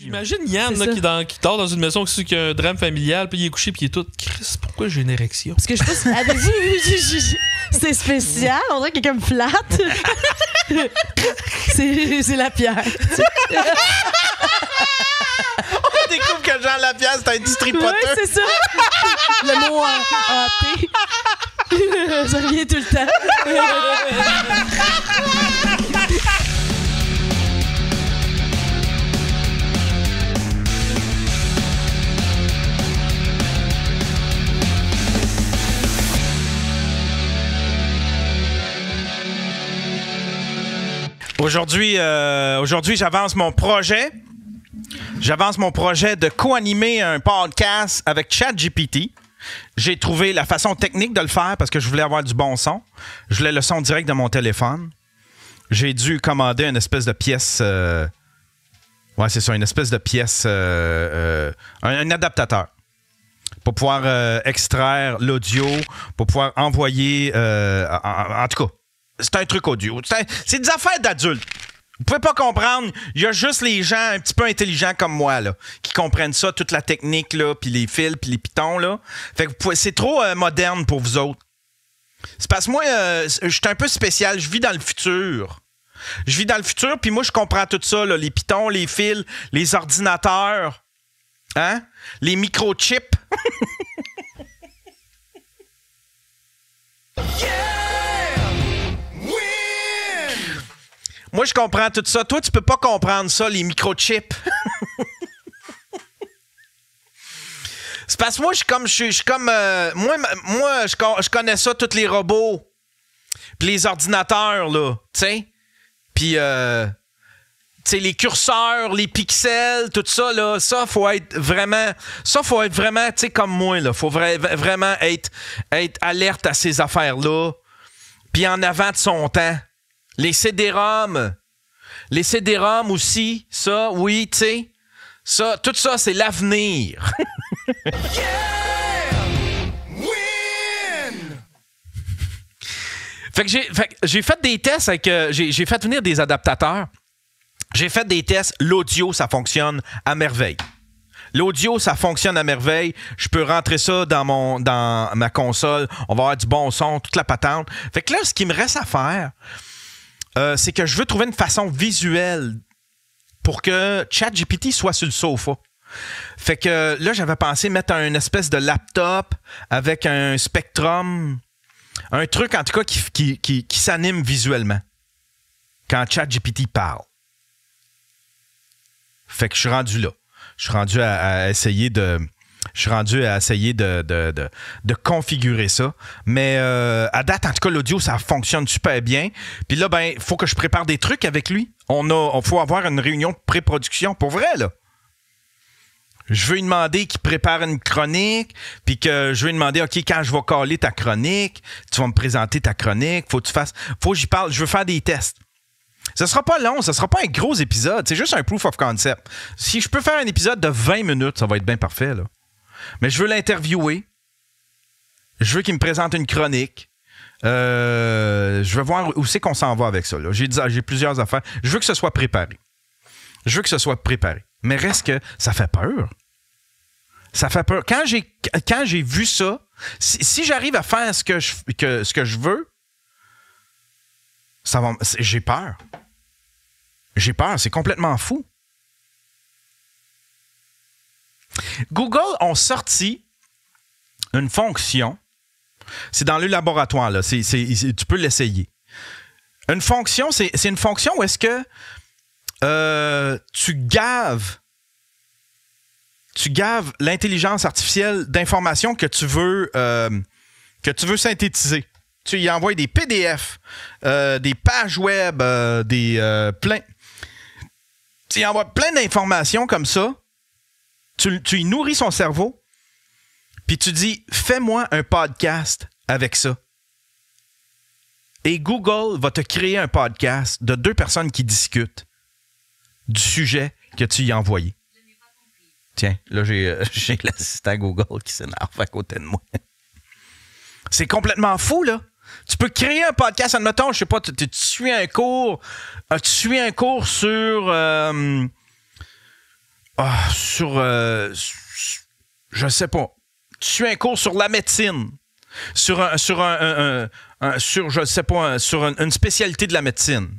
J'imagine Yann là, qui dort dans une maison qui a un drame familial, puis il est couché, puis il est tout. Chris, pourquoi j'ai une érection? Parce que je sais pas si. C'est spécial, on dirait qu'il est comme flat. c'est la pierre. On découvre que Jean Lapierre, c'est un distributeur. Oui, c'est ça. Le mot hanté. Ça revient tout le temps. Aujourd'hui, j'avance mon projet. J'avance mon projet de co-animer un podcast avec ChatGPT. J'ai trouvé la façon technique de le faire parce que je voulais avoir du bon son. Je voulais le son direct de mon téléphone. J'ai dû commander une espèce de pièce... ouais, c'est ça, une espèce de pièce... un adaptateur. Pour pouvoir extraire l'audio, pour pouvoir envoyer... en tout cas, c'est un truc audio. C'est des affaires d'adultes. Vous pouvez pas comprendre. Il y a juste les gens un petit peu intelligents comme moi là, qui comprennent ça, toute la technique, là, puis les fils, puis les pitons. Là. Fait que c'est trop moderne pour vous autres. C'est parce que moi, je suis un peu spécial. Je vis dans le futur. Je vis dans le futur, puis moi, je comprends tout ça. Là, les pitons, les fils, les ordinateurs, hein? Les microchips. Moi, je comprends tout ça. Toi, tu peux pas comprendre ça, les microchips. C'est parce que moi, je connais ça, tous les robots. Puis les ordinateurs, là, tu sais. Puis, tu sais, les curseurs, les pixels, tout ça, là, ça, faut être vraiment, tu sais, comme moi, là. Faut vraiment être alerte à ces affaires-là. Puis en avant de son temps. Les CD-ROM aussi, ça, oui, tu sais, ça, tout ça, c'est l'avenir. Fait que j'ai fait des tests avec, j'ai fait venir des adaptateurs. J'ai fait des tests, l'audio, ça fonctionne à merveille. L'audio, ça fonctionne à merveille. Je peux rentrer ça dans ma console. On va avoir du bon son, toute la patente. Fait que là, ce qui me reste à faire... c'est que je veux trouver une façon visuelle pour que ChatGPT soit sur le sofa. Fait que là, j'avais pensé mettre une espèce de laptop avec un Spectrum, un truc en tout cas qui s'anime visuellement quand ChatGPT parle. Fait que je suis rendu là. Je suis rendu à essayer de... Je suis rendu à essayer de configurer ça. Mais à date, en tout cas, l'audio, ça fonctionne super bien. Puis là, ben, il faut que je prépare des trucs avec lui. On faut avoir une réunion de pré-production. Pour vrai, là. Je veux lui demander qu'il prépare une chronique, puis que je veux lui demander, OK, quand je vais caler ta chronique, tu vas me présenter ta chronique, faut que j'y parle, je veux faire des tests. Ce sera pas long, ce sera pas un gros épisode, c'est juste un proof of concept. Si je peux faire un épisode de 20 minutes, ça va être bien parfait, là. Mais je veux l'interviewer. Je veux qu'il me présente une chronique. Je veux voir où c'est qu'on s'en va avec ça. Là. J'ai plusieurs affaires. Je veux que ce soit préparé. Mais reste que ça fait peur. Ça fait peur. Quand j'ai vu ça, si j'arrive à faire ce que je veux, j'ai peur. J'ai peur. C'est complètement fou. Google ont sorti une fonction. C'est dans le laboratoire, là. Tu peux l'essayer. Une fonction, c'est une fonction où est-ce que tu gaves l'intelligence artificielle d'informations que tu veux synthétiser. Tu y envoies des PDF, des pages web, tu y envoies plein d'informations comme ça. Tu y nourris son cerveau, puis tu dis « Fais-moi un podcast avec ça. » Et Google va te créer un podcast de 2 personnes qui discutent du sujet que tu y as envoyé. Tiens, là, j'ai l'assistant Google qui s'énerve à côté de moi. C'est complètement fou, là. Tu peux créer un podcast, admettons, je sais pas, tu suis un cours sur... Je sais pas. Tu suis un cours sur la médecine. Sur une spécialité de la médecine.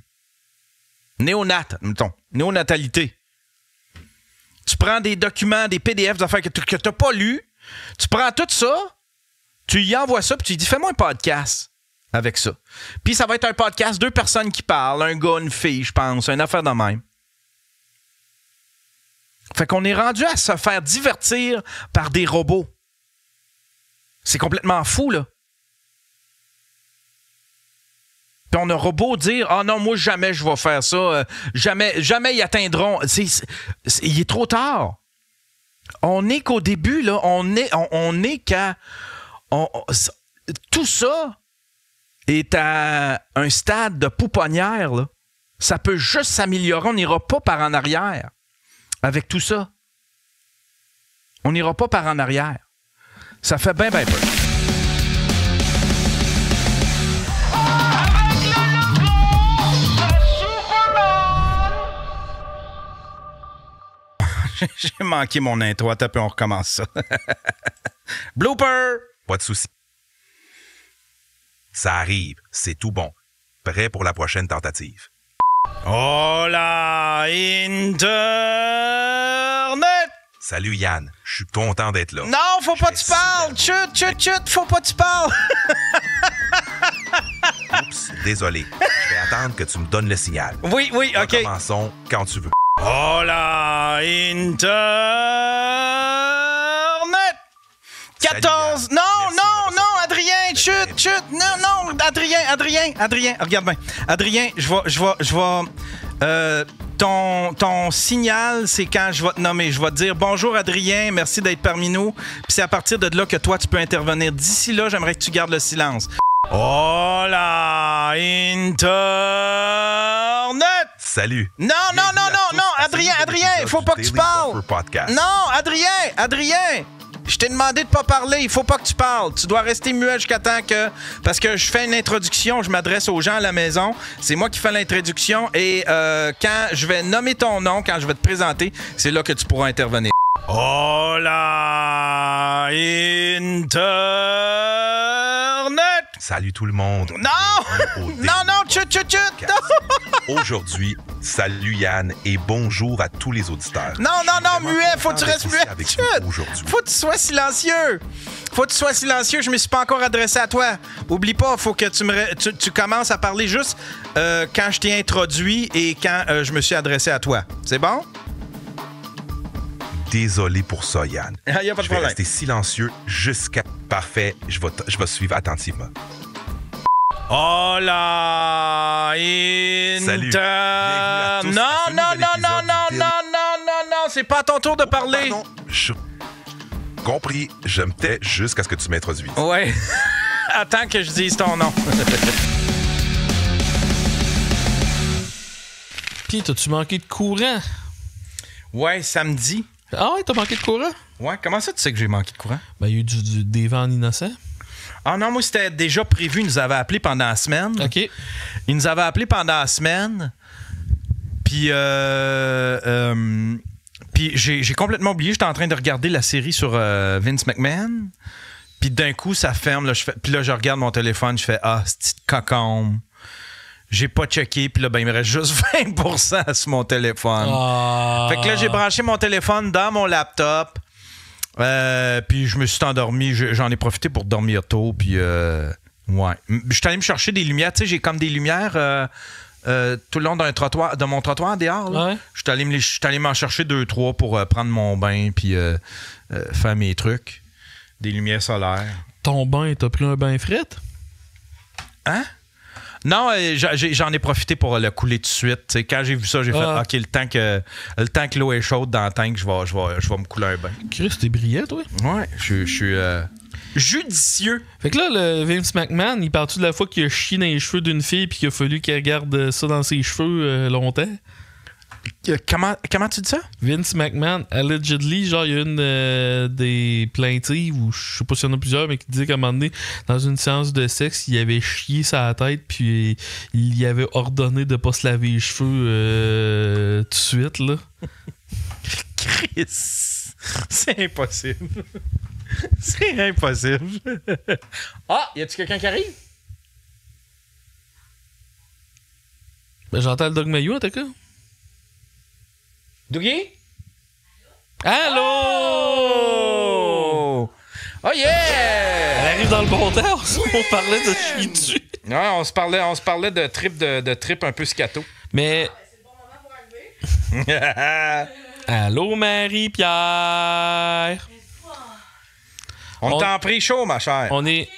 Néonatalité. Tu prends des documents, des PDF d'affaires que tu n'as pas lus. Tu prends tout ça, tu y envoies ça, puis tu lui dis, fais-moi un podcast avec ça. Puis ça va être un podcast, 2 personnes qui parlent, un gars, une fille, je pense, une affaire de même. Fait qu'on est rendu à se faire divertir par des robots. C'est complètement fou, là. Puis on aura beau dire « Ah non, moi, jamais je vais faire ça. Jamais ils atteindront. » Il est trop tard. On n'est qu'au début, là. On est qu'à... tout ça est à un stade de pouponnière, là. Ça peut juste s'améliorer. On n'ira pas par en arrière avec tout ça. On n'ira pas par en arrière. Ça fait bien peur. J'ai manqué mon intro. Attends, puis on recommence ça. Blooper! Pas de souci. Ça arrive, c'est tout bon. Prêt pour la prochaine tentative. Hola, Internet! Salut Yann, je suis content d'être là. Non, faut pas que tu parles! Chut, faut pas que tu parles! Oups, désolé. Je vais attendre que tu me donnes le signal. Oui, OK. Commençons quand tu veux. Hola, Internet! 14! Salut, non, Adrien, chut! Non, Adrien, regarde bien. Adrien, je vais ton signal, c'est quand je vais te nommer. Je vais te dire bonjour Adrien, merci d'être parmi nous. Puis c'est à partir de là que toi, tu peux intervenir. D'ici là, j'aimerais que tu gardes le silence. Hola, Internet! Salut. Non, Adrien, il faut pas que tu parles. Non, Adrien! Je t'ai demandé de pas parler, il faut pas que tu parles. Tu dois rester muet jusqu'à temps que... Parce que je fais une introduction, je m'adresse aux gens à la maison. C'est moi qui fais l'introduction et quand je vais nommer ton nom, quand je vais te présenter, c'est là que tu pourras intervenir. Hola, Internet! Salut tout le monde. Non, chut! Aujourd'hui, salut Yann et bonjour à tous les auditeurs. Non, muet, faut que tu restes muet. Faut que tu sois silencieux. Je me suis pas encore adressé à toi. Oublie pas, faut que tu commences à parler juste quand je t'ai introduit et quand je me suis adressé à toi. C'est bon? Désolé pour ça, Yann. Y a pas de problème. Je vais rester silencieux jusqu'à... Parfait, je vais suivre attentivement. Hola, Salut. Non, c'est pas à ton tour de parler. Pardon, compris, je me tais jusqu'à ce que tu m'introduises. Ouais. Attends que je dise ton nom. Puis, t'as-tu manqué de courant? Ouais, samedi. Ah ouais, t'as manqué de courant? Ouais, comment ça tu sais que j'ai manqué de courant? Ben, il y a eu des vents innocents. Ah non, moi, c'était déjà prévu. Ils nous avaient appelé pendant la semaine. OK. Ils nous avaient appelé pendant la semaine. Puis, j'ai complètement oublié. J'étais en train de regarder la série sur Vince McMahon. Puis d'un coup, ça ferme. Là, puis là, je regarde mon téléphone. Je fais « Ah, c'est petite cocombe. » J'ai pas checké. Puis là, ben, il me reste juste 20% sur mon téléphone. Fait que là, j'ai branché mon téléphone dans mon laptop. Puis je me suis endormi. J'en ai profité pour dormir tôt. Puis, ouais. Je suis allé me chercher des lumières. Tu sais, j'ai comme des lumières tout le long de mon trottoir dehors. Là. Ouais. Je suis allé m'en chercher 2-3 pour prendre mon bain. Puis faire mes trucs. Des lumières solaires. Ton bain, t'as pris un bain fret? Hein? Non, j'en ai profité pour le couler tout de suite. T'sais, quand j'ai vu ça, j'ai fait OK, le temps que l'eau est chaude dans le tank, je vais me couler un bain. Chris, t'es brillant, toi? Ouais, je suis judicieux. Fait que là, le Vince McMahon, il parle-tu de la fois qu'il a chié dans les cheveux d'une fille puis qu'il a fallu qu'elle garde ça dans ses cheveux longtemps? Comment tu dis ça? Vince McMahon, allegedly, genre, il y a une des plaintives, ou je sais pas s'il y en a plusieurs, mais qui disait qu'à un moment donné, dans une séance de sexe, il avait chié sa tête, puis il y avait ordonné de pas se laver les cheveux tout de suite, là. Chris, c'est impossible. C'est impossible. Ah, y a-tu quelqu'un qui arrive? Ben, j'entends le Doug Mayou, en tout cas. Dougie? Allô? Oh yeah! Elle arrive dans le bon temps, on parlait de chier dessus. Ouais, on se parlait de trip un peu scato. Mais. Allô, Marie-Pierre? On t'en prie chaud, ma chère. On est.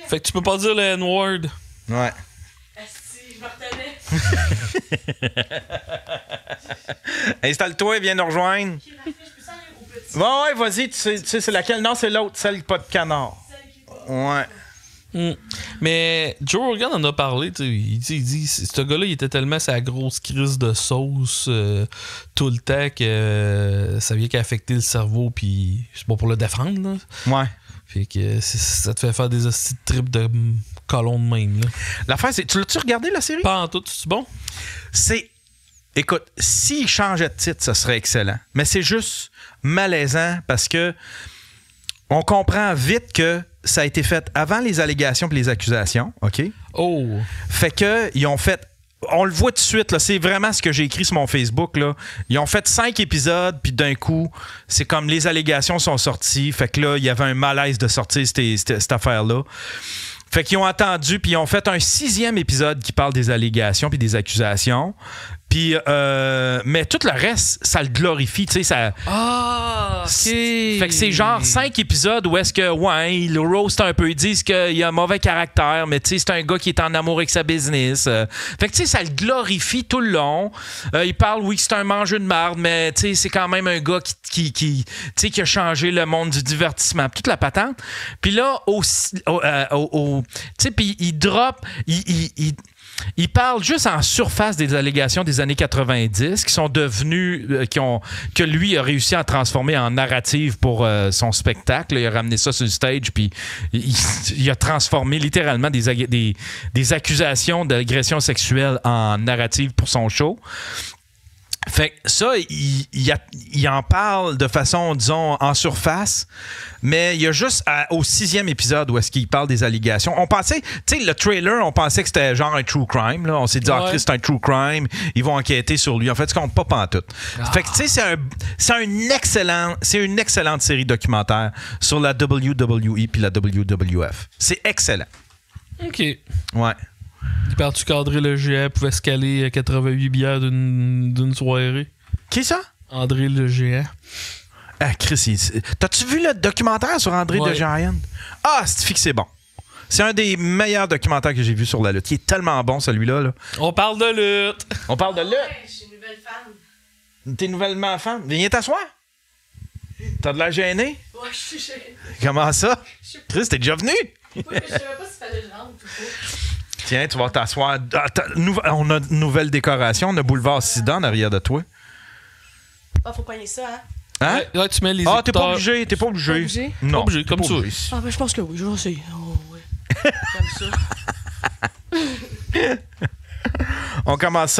Fait que tu peux pas dire le N-word. Ouais. Asti, je me retenais. Installe-toi et viens nous rejoindre. Ouais, vas-y, tu sais c'est laquelle? Non, c'est l'autre, celle pas de canard. Ouais. Mais Joe Rogan en a parlé, tu sais, il dit ce gars-là, il était tellement sa grosse crise de sauce tout le temps que ça vient qu'à affecter le cerveau, puis c'est bon pour le défendre, là. Ouais. Fait que ça te fait faire des hosties de tripes de colons de même, là. L'affaire, c'est... Tu l'as-tu regardé, la série? Pas en tout, c'est bon? C'est... Écoute, s'il changeait de titre, ça serait excellent. Mais c'est juste malaisant parce que on comprend vite que ça a été fait avant les allégations et les accusations, OK? Oh! Fait que ils ont fait... On le voit tout de suite, là, c'est vraiment ce que j'ai écrit sur mon Facebook, là. Ils ont fait 5 épisodes, puis d'un coup, c'est comme les allégations sont sorties. Fait que là, il y avait un malaise de sortir cette affaire-là. Fait qu'ils ont attendu, puis ils ont fait un 6e épisode qui parle des allégations puis des accusations. Puis, mais tout le reste, ça le glorifie, tu sais, ça... Ah! OK! Fait que c'est genre 5 épisodes où est-ce que, ouais, ils le roast un peu, ils disent qu'il a un mauvais caractère, mais tu sais, c'est un gars qui est en amour avec sa business. Fait que, tu sais, ça le glorifie tout le long. Il parle, oui, que c'est un mangeur de marde, mais tu sais, c'est quand même un gars qui a changé le monde du divertissement. Toute la patente. Puis là, tu sais, puis il drop... Il parle juste en surface des allégations des années 90 qui sont devenues, que lui a réussi à transformer en narrative pour son spectacle. Il a ramené ça sur le stage, puis il a transformé littéralement des accusations d'agression sexuelle en narrative pour son show. Fait que ça, il en parle de façon, disons, en surface, mais il y a juste au 6e épisode où est-ce qu'il parle des allégations. On pensait, tu sais, le trailer, on pensait que c'était genre un true crime. Là. On s'est dit, Chris, c'est un true crime, ils vont enquêter sur lui. En fait, ça compte pas pantoute. Fait que, tu sais, c'est une excellente série documentaire sur la WWE puis la WWF. C'est excellent. OK. Ouais. Il part-tu cadrer le géant, pouvait se caler 88 bières d'une soirée? Qui ça? André le géant. Ah, Chris, t'as-tu vu le documentaire sur André the Giant? Ah, c'est bon. C'est un des meilleurs documentaires que j'ai vu sur la lutte. Il est tellement bon, celui-là. Là. On parle de lutte. On parle de lutte? Ouais, je suis une nouvelle fan. T'es nouvellement fan? Viens t'asseoir. T'as de l'air gêné? Ouais, je suis gênée. Comment ça? Chris, t'es déjà venu? Oui, mais je savais pas si fallait que je rentre ou pas. Tiens, tu vas t'asseoir. On a une nouvelle décoration. On a Boulevard Sida en arrière de toi. Ah, faut pogner ça, hein? Hein? Ouais, tu mets les Ah, t'es pas écouteurs. obligé. T'es pas obligé. Pas obligé? Non, Pas obligé, t'es comme pas ça. obligé. Ah, ben, je pense que oui, je vais essayer. Oh, ouais. Comme ça. On commence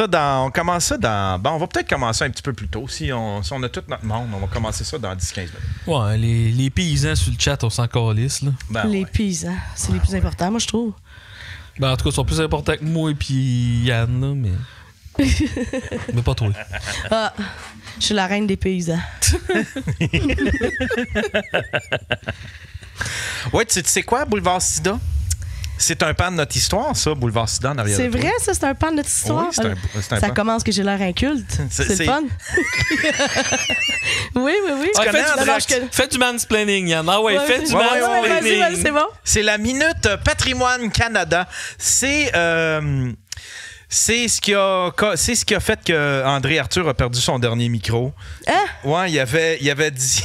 ça dans... Bon, on va peut-être commencer un petit peu plus tôt. Si on a tout notre monde, on va commencer ça dans 10-15 minutes. Ouais, les paysans sur le chat, on s'en calisse, là. Ben, Les ouais. paysans, c'est les plus importants, moi, je trouve. Ben, en tout cas, ils sont plus importants que moi et puis Yann, là, mais... mais pas toi. Ah, je suis la reine des paysans. Ouais, tu sais quoi, Boulevard Sida? C'est un pan de notre histoire, ça, Boulevard Sida en arrière C'est de toi. vrai, ça, c'est un pan de notre histoire. Oui, c'est un Ça pan. commence que j'ai l'air inculte. C'est le fun. Oui. Ouais, connais, André? fais du mansplaining, Yann. Ah ouais, fais du ouais, mansplaining. Vas-y, c'est bon. C'est la Minute Patrimoine Canada. C'est ce qui a fait que André Arthur a perdu son dernier micro. Hein? Ouais, il avait dit...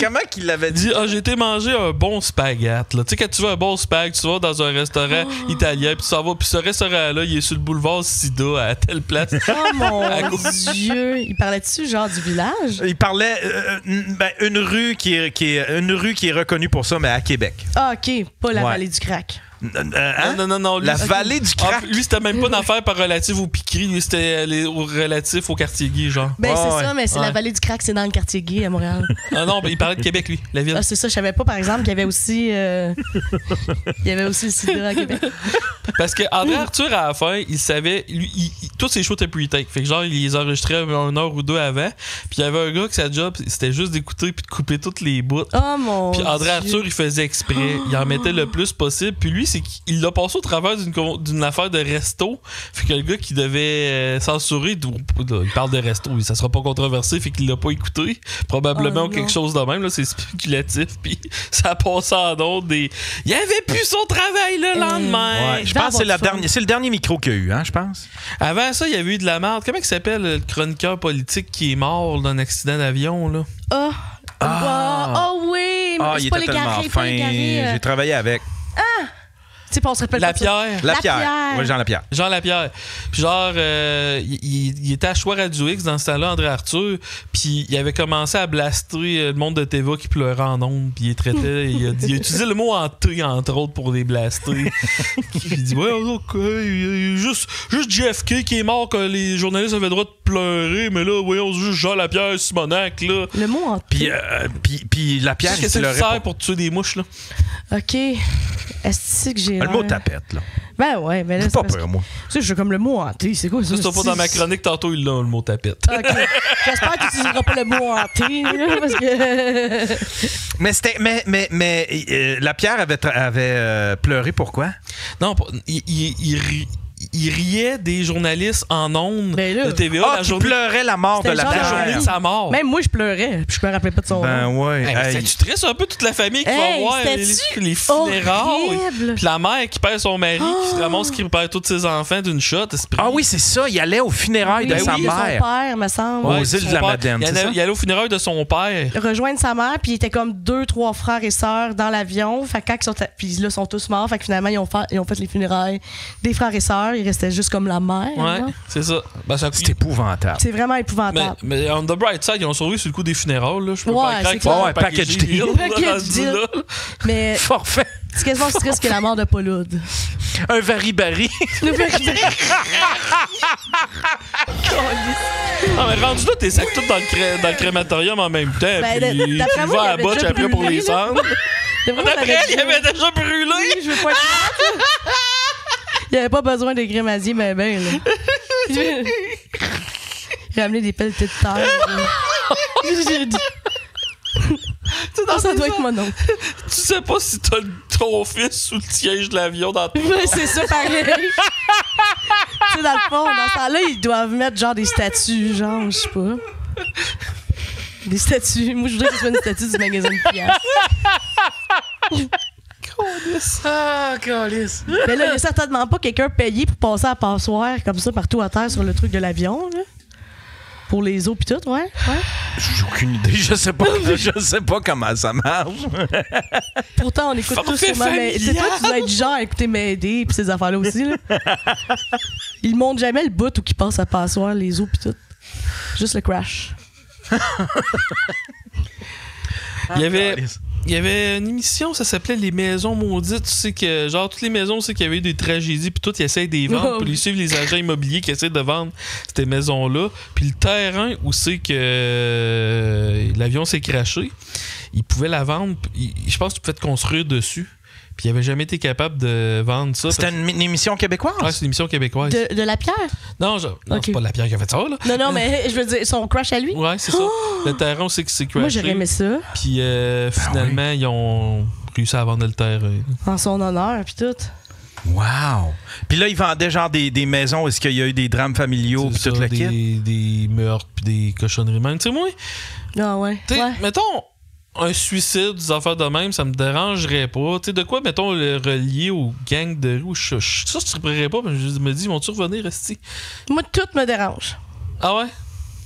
Comment qu'il l'avait dit? Dis, j'ai été manger un bon spaghette. Tu sais, quand tu veux un bon spag, tu vas dans un restaurant italien, puis tu s'en vas, puis ce restaurant-là, il est sur le boulevard Sida, à telle place. Oh mon À cause- Dieu. Il parlait-tu genre du village? Il parlait une rue qui est reconnue pour ça, mais à Québec. Ah, OK. Pas la Ouais. vallée du crack. Hein? Non. Lui, La vallée du crack. Lui, c'était même pas une affaire par relative aux piqueries. Lui, c'était relatif au quartier gay, genre. Ben, c'est ouais. ça, mais c'est la vallée du crack, c'est dans le quartier gay à Montréal. Ah non, ben, il parlait de Québec, lui, la ville. Ah, c'est ça, je savais pas, par exemple, qu'il y avait aussi. Il y avait aussi le sida à Québec. Parce que André Arthur, à la fin, il savait. Tous ses shows étaient pre-take. Fait que genre, il les enregistrait 1 heure ou 2 avant. Puis il y avait un gars que sa job, c'était juste d'écouter puis de couper toutes les bouts. Oh mon Puis André Dieu. Arthur, il faisait exprès. Il en mettait le plus possible. Puis lui, c'est qu'il l'a passé au travers d'une affaire de resto. Fait que le gars qui devait censurer, il parle de resto, ça sera pas controversé, fait qu'il l'a pas écouté. Probablement quelque chose de même, là, c'est spéculatif. Puis ça passe en ondes des. Il avait plus son travail le lendemain. Ouais, je pense que c'est le dernier micro qu'il y a eu, hein, je pense. Avant ça, il y avait eu de la merde. Comment il s'appelle le chroniqueur politique qui est mort d'un accident d'avion, là? Oh oui, mais il c'est pas était les tellement carrés, fin. pas les carrés. J'ai travaillé avec. Tu sais, on se rappelle pas de ça. Lapierre. Lapierre. Oui, Jean Lapierre. Jean Lapierre. Puis genre, il était à Choix-Radio-X dans ce temps-là, André Arthur, puis il avait commencé à blaster le monde de TVA qui pleurait en ondes, puis il traitait, il a utilisé le mot hanté, entre autres, pour les blaster. Il dit, ouais, ok, juste JFK qui est mort quand les journalistes avaient le droit de pleurer, mais là, voyons, juste Jean Lapierre, Simonac, là. Le mot en Puis Lapierre, Qu'est-ce que ça sert pour tuer des mouches, là? OK. Est-ce que j'ai. Le mot tapette, là. Ben ouais, mais là. J'ai pas peur, moi. Tu sais, je suis comme le mot hanté. C'est quoi ça? Ça, c'est pas dans ma chronique, tantôt, il l'a, le mot tapette. OK. J'espère que tu n'utiliseras pas le mot hanté, là, parce que. Mais c'était. Mais Lapierre avait pleuré pourquoi? Non, il riait des journalistes en ondes de TVA. Tu pleurais la mort de C'était Lapierre. La journée de sa mort. Même moi, je pleurais. Puis je me rappelais pas de son nom. Ouais. C'est-tu triste un peu toute la famille qui va voir les funérailles? Puis la mère qui perd son mari, qui se ramasse, qui perd tous ses enfants d'une shot. Ah oui, c'est ça. Il allait aux funérailles de sa mère. Son père, me semble. Aux îles de la Madeleine. Il allait aux funérailles de son père. Rejoindre sa mère, puis il était comme 2-3 frères et sœurs dans l'avion. Fait que puis là, ils sont tous morts. Fait que finalement, ils ont fait les funérailles des frères et sœurs. Il restait juste comme la mère. Ouais, c'est ça. C'est épouvantable. C'est vraiment épouvantable. Mais on the bright side, ils ont survécu sur le coup des funérailles. Là. Je peux pas croire clair. que package deal. Package deal. Mais forfait. C'est quasiment aussi triste que la mort de Paulude. Un vari-bari. Non, mais rendu là, t'es sacs tout dans le crématorium en même temps. Ben, puis tu vas à la botche après pour les cendres. D'après elle, il avait déjà brûlé. Oui, je veux pas être il n'y avait pas besoin de grémasier, mais ben, là. J'ai amené des pelletés de terre. J'ai dit. Ça doit être mon nom. Tu sais pas si t'as ton fils sous le siège de l'avion dans ton. Ouais, c'est ça, pareil. Tu sais, dans le fond, dans ce temps-là, ils doivent mettre genre des statues, genre, je sais pas. Des statues. Moi, je voudrais que ce soit une statue du magasin de pièces. Calice. Mais là, il n'y a certainement pas quelqu'un payé pour passer à la passoire comme ça partout à terre sur le truc de l'avion, là. Pour les eaux pis tout, ouais. J'ai aucune idée. Je sais pas comment ça marche. Pourtant, on écoute tous sûrement. Mais c'est toi qui dois être genre à écouter M'aider pis ces affaires-là aussi, là. Ils montrent jamais le bout où ils passent à passoire, les eaux pis tout. Juste le crash. Il y avait une émission, ça s'appelait Les Maisons Maudites. Tu sais que, genre, toutes les maisons, c'est qu'il y avait eu des tragédies, puis tout, ils essayent de les vendre, puis ils suivent les agents immobiliers qui essaient de vendre ces maisons-là. Puis le terrain où c'est que l'avion s'est crashé, ils pouvaient la vendre. Je pense que tu pouvais te construire dessus. Puis il n'avait jamais été capable de vendre ça. C'était une émission québécoise? Ouais, c'est une émission québécoise. De Lapierre? Non, c'est pas Lapierre qui a fait ça, là. Non, mais je veux dire, son crash à lui? Ouais, c'est ça. Le terrain aussi qui s'est crashé. Moi, j'aurais aimé ça. Puis finalement, ils ont réussi à vendre le terrain. En son honneur, puis tout. Wow! Puis là, ils vendaient genre des maisons. Est-ce qu'il y a eu des drames familiaux puis tout le kit? Des meurtres puis des cochonneries même. Tu sais, moi... Ah ouais. Mettons... Un suicide, des affaires de même, ça me dérangerait pas. Tu sais, de quoi, mettons, le relier aux gangs de rue, ça, je triperais pas, mais je me dis, vont-tu revenir, rester? Moi, tout me dérange. Ah ouais?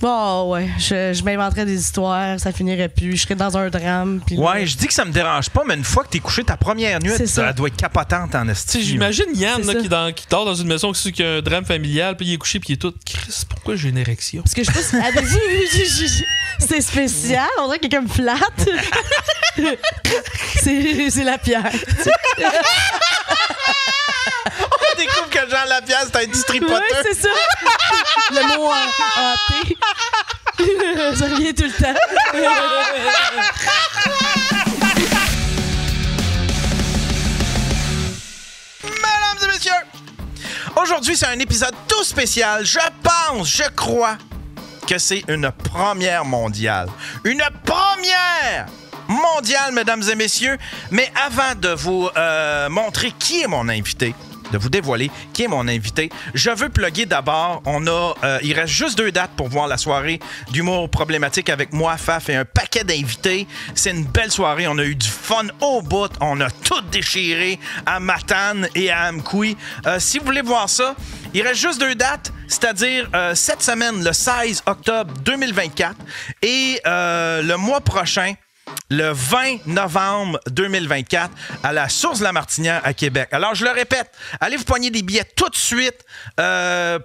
Oh ouais, je m'inventerais des histoires, ça finirait plus, je serais dans un drame. Ouais, je dis que ça me dérange pas, mais une fois que t'es couché ta première nuit, elle doit être capotante en esti. J'imagine Yann là, qui dort dans une maison qui a un drame familial, puis il est couché, puis il est tout. Chris, pourquoi j'ai une érection? Parce que je sais pas si. C'est spécial, on dirait que quelqu'un me flatte. C'est la pierre. On découvre que Jean Lapierre, c'est un petit tripoteux. Oui, c'est ça. Le mot hanté. Ça revient tout le temps. Mesdames et messieurs, aujourd'hui, c'est un épisode tout spécial. Je crois que c'est une première mondiale. Une première mondiale, mesdames et messieurs. Mais avant de vous montrer qui est mon invité, de vous dévoiler qui est mon invité, je veux plugger d'abord. Il reste juste 2 dates pour voir la soirée d'humour problématique avec moi, Faf et un paquet d'invités. C'est une belle soirée. On a eu du fun au bout. On a tout déchiré à Matane et à Amkoui. Si vous voulez voir ça, il reste juste 2 dates, c'est-à-dire cette semaine, le 16 octobre 2024 et le mois prochain, le 20 novembre 2024, à la Source de la Martinière à Québec. Alors, je le répète, allez vous poigner des billets tout de suite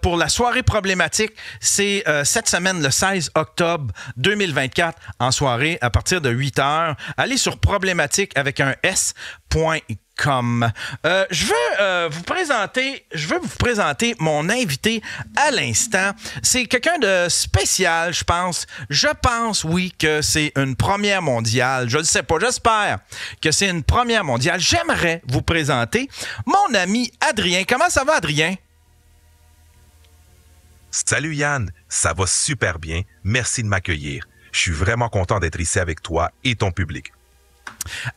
pour la soirée problématique. C'est cette semaine, le 16 octobre 2024, en soirée, à partir de 8h. Allez sur problématique avec un S.com. Je veux vous présenter mon invité à l'instant. C'est quelqu'un de spécial, je pense. Je pense, oui, que c'est une première mondiale. Je ne sais pas, j'espère que c'est une première mondiale. J'aimerais vous présenter mon ami Adrien. Comment ça va, Adrien? Salut Yann, ça va super bien. Merci de m'accueillir. Je suis vraiment content d'être ici avec toi et ton public.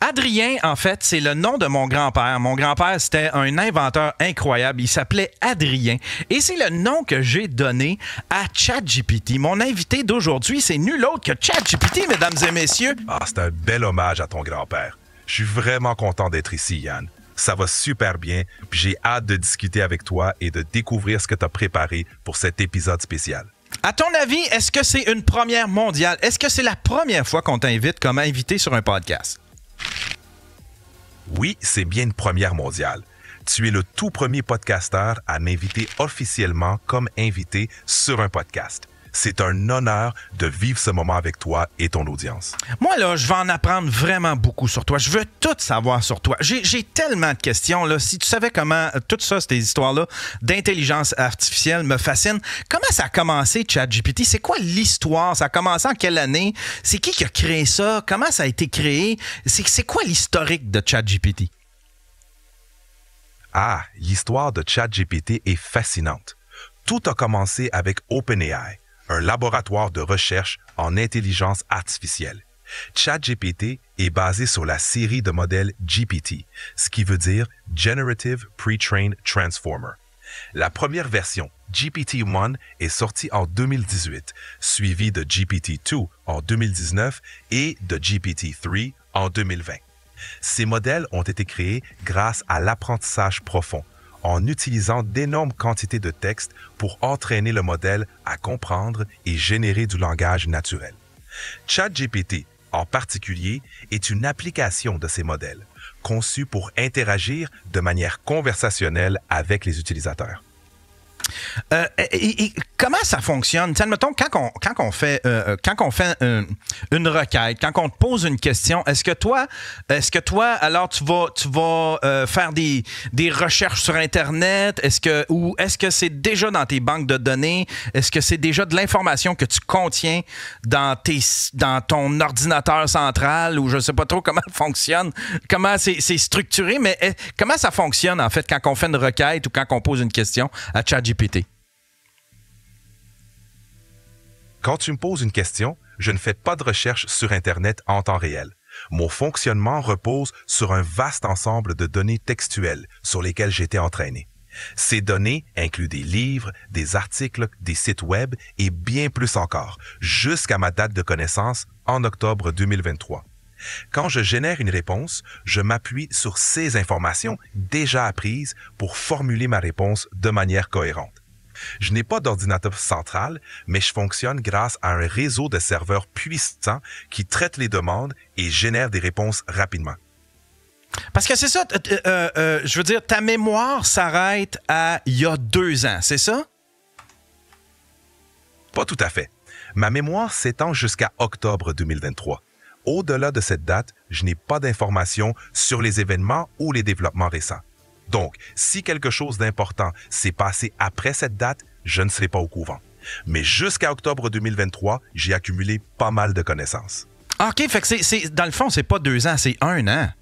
Adrien, en fait, c'est le nom de mon grand-père. Mon grand-père, c'était un inventeur incroyable. Il s'appelait Adrien. Et c'est le nom que j'ai donné à ChatGPT. Mon invité d'aujourd'hui, c'est nul autre que ChatGPT, mesdames et messieurs. Ah, c'est un bel hommage à ton grand-père. Je suis vraiment content d'être ici, Yann. Ça va super bien, puis j'ai hâte de discuter avec toi et de découvrir ce que tu as préparé pour cet épisode spécial. À ton avis, est-ce que c'est une première mondiale? Est-ce que c'est la première fois qu'on t'invite comme invité sur un podcast? Oui, c'est bien une première mondiale. Tu es le tout premier podcasteur à m'inviter officiellement comme invité sur un podcast. C'est un honneur de vivre ce moment avec toi et ton audience. Moi, là, je vais en apprendre vraiment beaucoup sur toi. Je veux tout savoir sur toi. J'ai tellement de questions. Là. Si tu savais comment tout ça, ces histoires-là d'intelligence artificielle me fascinent. Comment ça a commencé, ChatGPT? C'est quoi l'histoire? Ça a commencé en quelle année? C'est qui a créé ça? Comment ça a été créé? C'est quoi l'historique de ChatGPT? Ah, l'histoire de ChatGPT est fascinante. Tout a commencé avec OpenAI, un laboratoire de recherche en intelligence artificielle. ChatGPT est basé sur la série de modèles GPT, ce qui veut dire Generative Pre-trained Transformer. La première version, GPT-1, est sortie en 2018, suivie de GPT-2 en 2019 et de GPT-3 en 2020. Ces modèles ont été créés grâce à l'apprentissage profond, en utilisant d'énormes quantités de texte pour entraîner le modèle à comprendre et générer du langage naturel. ChatGPT, en particulier, est une application de ces modèles, conçue pour interagir de manière conversationnelle avec les utilisateurs. Et comment ça fonctionne? Admettons, quand on fait une requête, quand on te pose une question, est-ce que toi, alors tu vas faire des recherches sur Internet? Est-ce que c'est déjà dans tes banques de données? Est-ce que c'est déjà de l'information que tu contiens dans ton ordinateur central, ou je ne sais pas trop comment ça fonctionne, comment c'est structuré, mais comment ça fonctionne en fait quand on fait une requête ou quand on pose une question à ChatGPT? Quand tu me poses une question, je ne fais pas de recherche sur Internet en temps réel. Mon fonctionnement repose sur un vaste ensemble de données textuelles sur lesquelles j'ai été entraîné. Ces données incluent des livres, des articles, des sites web et bien plus encore, jusqu'à ma date de connaissance en octobre 2023. Quand je génère une réponse, je m'appuie sur ces informations déjà apprises pour formuler ma réponse de manière cohérente. Je n'ai pas d'ordinateur central, mais je fonctionne grâce à un réseau de serveurs puissants qui traitent les demandes et génèrent des réponses rapidement. Parce que c'est ça, je veux dire, ta mémoire s'arrête à il y a 2 ans, c'est ça? Pas tout à fait. Ma mémoire s'étend jusqu'à octobre 2023. Au-delà de cette date, je n'ai pas d'informations sur les événements ou les développements récents. Donc, si quelque chose d'important s'est passé après cette date, je ne serai pas au courant. Mais jusqu'à octobre 2023, j'ai accumulé pas mal de connaissances. OK, fait que dans le fond, c'est pas 2 ans, c'est 1 an.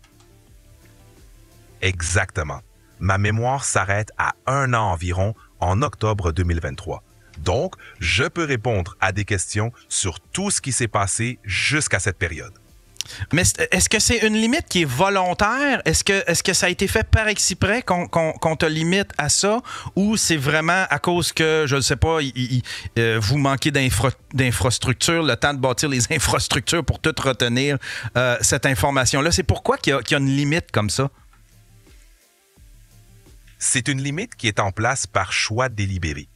Exactement. Ma mémoire s'arrête à 1 an environ en octobre 2023. Donc, je peux répondre à des questions sur tout ce qui s'est passé jusqu'à cette période. Mais est-ce que c'est une limite qui est volontaire? Est-ce que ça a été fait par exprès qu'on te limite à ça? Ou c'est vraiment à cause que, je ne sais pas, vous manquez d'infrastructures, le temps de bâtir les infrastructures pour tout retenir cette information-là? C'est pourquoi qu'il y a une limite comme ça? C'est une limite qui est en place par choix délibéré.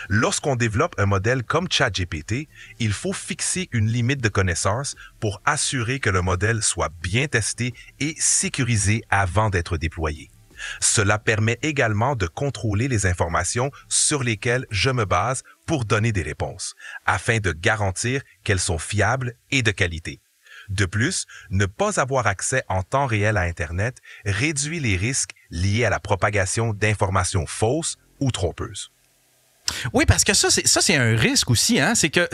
Lorsqu'on développe un modèle comme ChatGPT, il faut fixer une limite de connaissances pour assurer que le modèle soit bien testé et sécurisé avant d'être déployé. Cela permet également de contrôler les informations sur lesquelles je me base pour donner des réponses, afin de garantir qu'elles sont fiables et de qualité. De plus, ne pas avoir accès en temps réel à Internet réduit les risques liés à la propagation d'informations fausses ou trompeuses. Oui, parce que ça c'est un risque aussi, hein? C'est que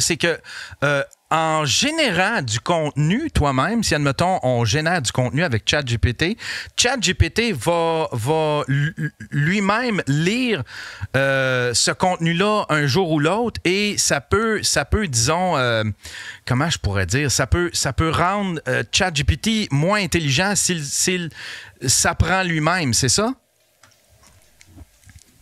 en générant du contenu toi-même, si admettons on génère du contenu avec ChatGPT, ChatGPT va lui-même lire ce contenu-là un jour ou l'autre et ça peut disons, comment je pourrais dire, ça peut rendre ChatGPT moins intelligent s'il s'apprend lui-même, c'est ça?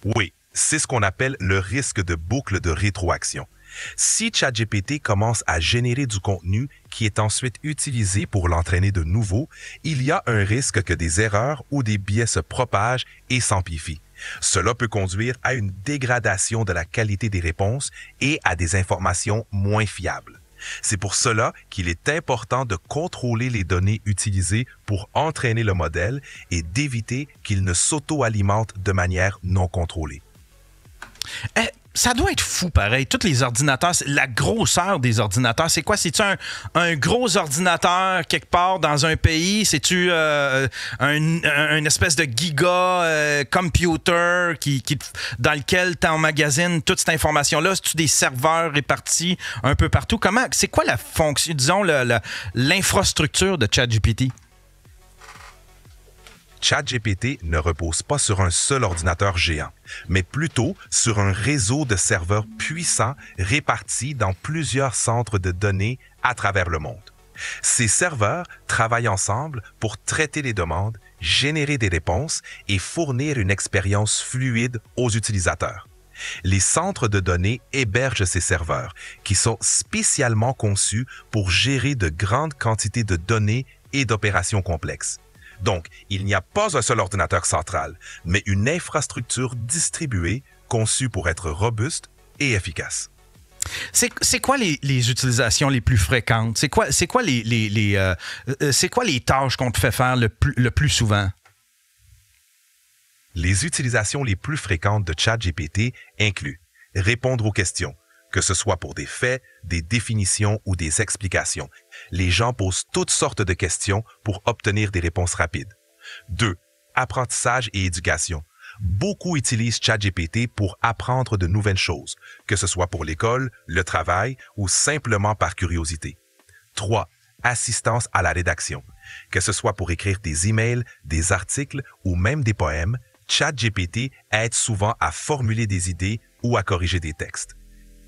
Oui. C'est ce qu'on appelle le risque de boucle de rétroaction. Si ChatGPT commence à générer du contenu qui est ensuite utilisé pour l'entraîner de nouveau, il y a un risque que des erreurs ou des biais se propagent et s'amplifient. Cela peut conduire à une dégradation de la qualité des réponses et à des informations moins fiables. C'est pour cela qu'il est important de contrôler les données utilisées pour entraîner le modèle et d'éviter qu'il ne s'auto-alimente de manière non contrôlée. Ça doit être fou, pareil. Tous les ordinateurs, la grosseur des ordinateurs, c'est quoi? C'est-tu un gros ordinateur quelque part dans un pays? C'est-tu une espèce de giga computer dans lequel tu emmagasines toute cette information-là? C'est-tu des serveurs répartis un peu partout? C'est quoi la fonction, disons, l'infrastructure de ChatGPT? ChatGPT ne repose pas sur un seul ordinateur géant, mais plutôt sur un réseau de serveurs puissants répartis dans plusieurs centres de données à travers le monde. Ces serveurs travaillent ensemble pour traiter les demandes, générer des réponses et fournir une expérience fluide aux utilisateurs. Les centres de données hébergent ces serveurs, qui sont spécialement conçus pour gérer de grandes quantités de données et d'opérations complexes. Donc, il n'y a pas un seul ordinateur central, mais une infrastructure distribuée conçue pour être robuste et efficace. C'est quoi les utilisations les plus fréquentes? C'est quoi les tâches qu'on te fait faire le plus souvent? Les utilisations les plus fréquentes de ChatGPT incluent répondre aux questions, que ce soit pour des faits, des définitions ou des explications. Les gens posent toutes sortes de questions pour obtenir des réponses rapides. 2. Apprentissage et éducation. Beaucoup utilisent ChatGPT pour apprendre de nouvelles choses, que ce soit pour l'école, le travail ou simplement par curiosité. 3. Assistance à la rédaction. Que ce soit pour écrire des emails, des articles ou même des poèmes, ChatGPT aide souvent à formuler des idées ou à corriger des textes.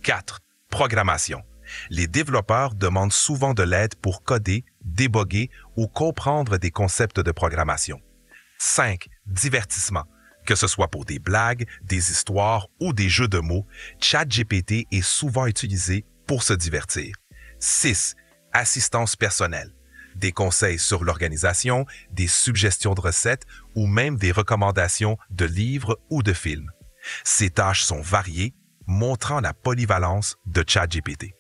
4. Programmation. Les développeurs demandent souvent de l'aide pour coder, déboguer ou comprendre des concepts de programmation. 5. Divertissement. Que ce soit pour des blagues, des histoires ou des jeux de mots, ChatGPT est souvent utilisé pour se divertir. 6. Assistance personnelle. Des conseils sur l'organisation, des suggestions de recettes ou même des recommandations de livres ou de films. Ces tâches sont variées, montrant la polyvalence de ChatGPT.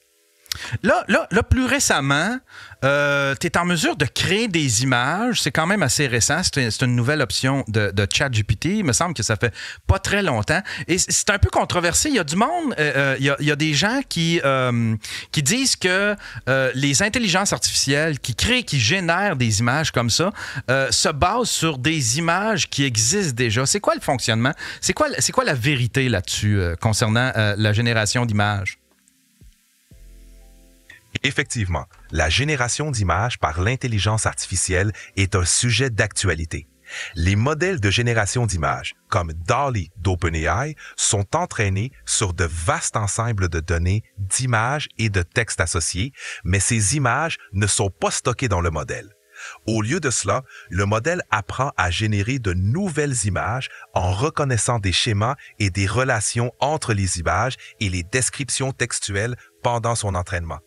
Là, plus récemment, tu es en mesure de créer des images. C'est quand même assez récent. C'est une nouvelle option de ChatGPT. Il me semble que ça fait pas très longtemps. Et c'est un peu controversé. Il y a du monde, il y a des gens qui disent que les intelligences artificielles qui génèrent des images comme ça se basent sur des images qui existent déjà. C'est quoi le fonctionnement? C'est quoi la vérité là-dessus concernant la génération d'images? Effectivement, la génération d'images par l'intelligence artificielle est un sujet d'actualité. Les modèles de génération d'images, comme DALL-E d'OpenAI, sont entraînés sur de vastes ensembles de données, d'images et de textes associés, mais ces images ne sont pas stockées dans le modèle. Au lieu de cela, le modèle apprend à générer de nouvelles images en reconnaissant des schémas et des relations entre les images et les descriptions textuelles pendant son entraînement.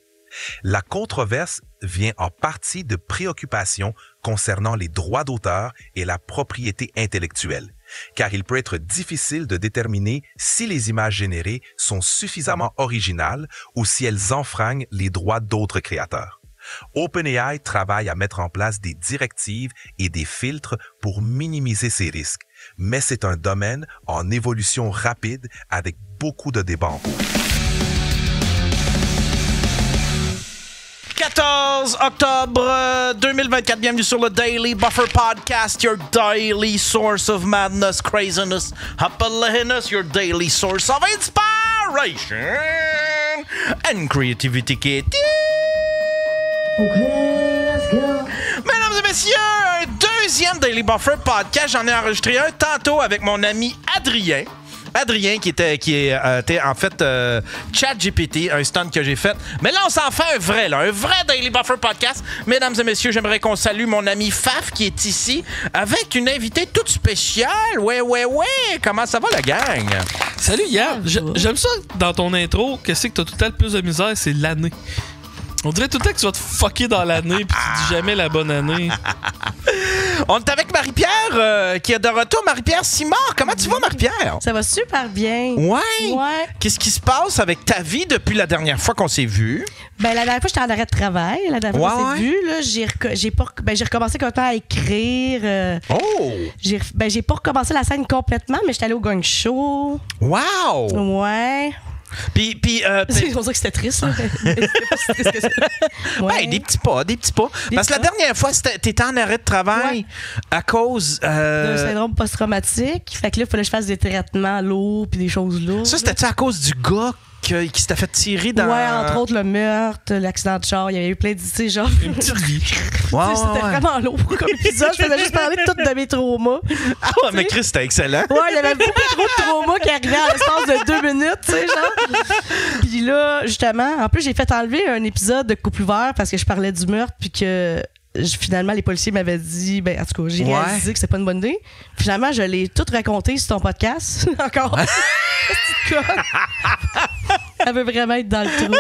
La controverse vient en partie de préoccupations concernant les droits d'auteur et la propriété intellectuelle, car il peut être difficile de déterminer si les images générées sont suffisamment originales ou si elles enfreignent les droits d'autres créateurs. OpenAI travaille à mettre en place des directives et des filtres pour minimiser ces risques, mais c'est un domaine en évolution rapide avec beaucoup de débats en cours. 14 octobre 2024, bienvenue sur le Daily Buffer Podcast, your daily source of madness, craziness, happiness, your daily source of inspiration and creativity. Okay, let's go. Mesdames et messieurs, un deuxième Daily Buffer Podcast. J'en ai enregistré un tantôt avec mon ami Adrien. Adrien qui était en fait ChatGPT, un stunt que j'ai fait. Mais là, on s'en fait un vrai Daily Buffer Podcast. Mesdames et messieurs, j'aimerais qu'on salue mon ami Faf qui est ici avec une invitée toute spéciale. Ouais. Comment ça va, la gang? Salut, Yann. J'aime ça dans ton intro. Qu'est-ce que t'as tout le temps le plus de misère? C'est l'année. On dirait tout le temps que tu vas te fucker dans l'année puis tu dis jamais la bonne année. On est avec Marie-Pierre qui est de retour. Marie-Pierre Simard, comment tu vas, Marie-Pierre? Ça va super bien. Ouais. Qu'est-ce qui se passe avec ta vie depuis la dernière fois qu'on s'est vu? Ben, la dernière fois, j'étais en arrêt de travail. La dernière fois qu'on s'est vu, là, j'ai recommencé complètement à écrire. J'ai pas recommencé la scène complètement, mais j'étais allée au gang show. Wow! Ouais. Puis c'est pour ça que c'était triste, là. C'était pas si triste que ça. Ouais. Ben, des petits pas. Parce que la dernière fois, t'étais en arrêt de travail à cause d'un syndrome post-traumatique. Fait que là, il fallait que je fasse des traitements lourds puis des choses lourdes. Ça, c'était-tu à cause du gars qui s'était fait tirer dans... Ouais, entre autres, le meurtre, l'accident de char. Il y avait eu plein de... genre... Une petite vie. C'était vraiment lourd comme épisode. Je faisais juste parler de toutes de mes traumas. Ah ouais, mais Chris, c'était excellent. Ouais, il y avait beaucoup trop de traumas qui arrivaient à l'espace de 2 minutes, tu sais, genre. Puis là, justement, en plus, j'ai fait enlever un épisode de Couple ouvert parce que je parlais du meurtre puis que... Finalement, les policiers m'avaient dit... Ben, en tout cas, j'ai réalisé que c'est pas une bonne idée. Finalement, je l'ai tout raconté sur ton podcast. Encore. Petite conne. Elle veut vraiment être dans le trou.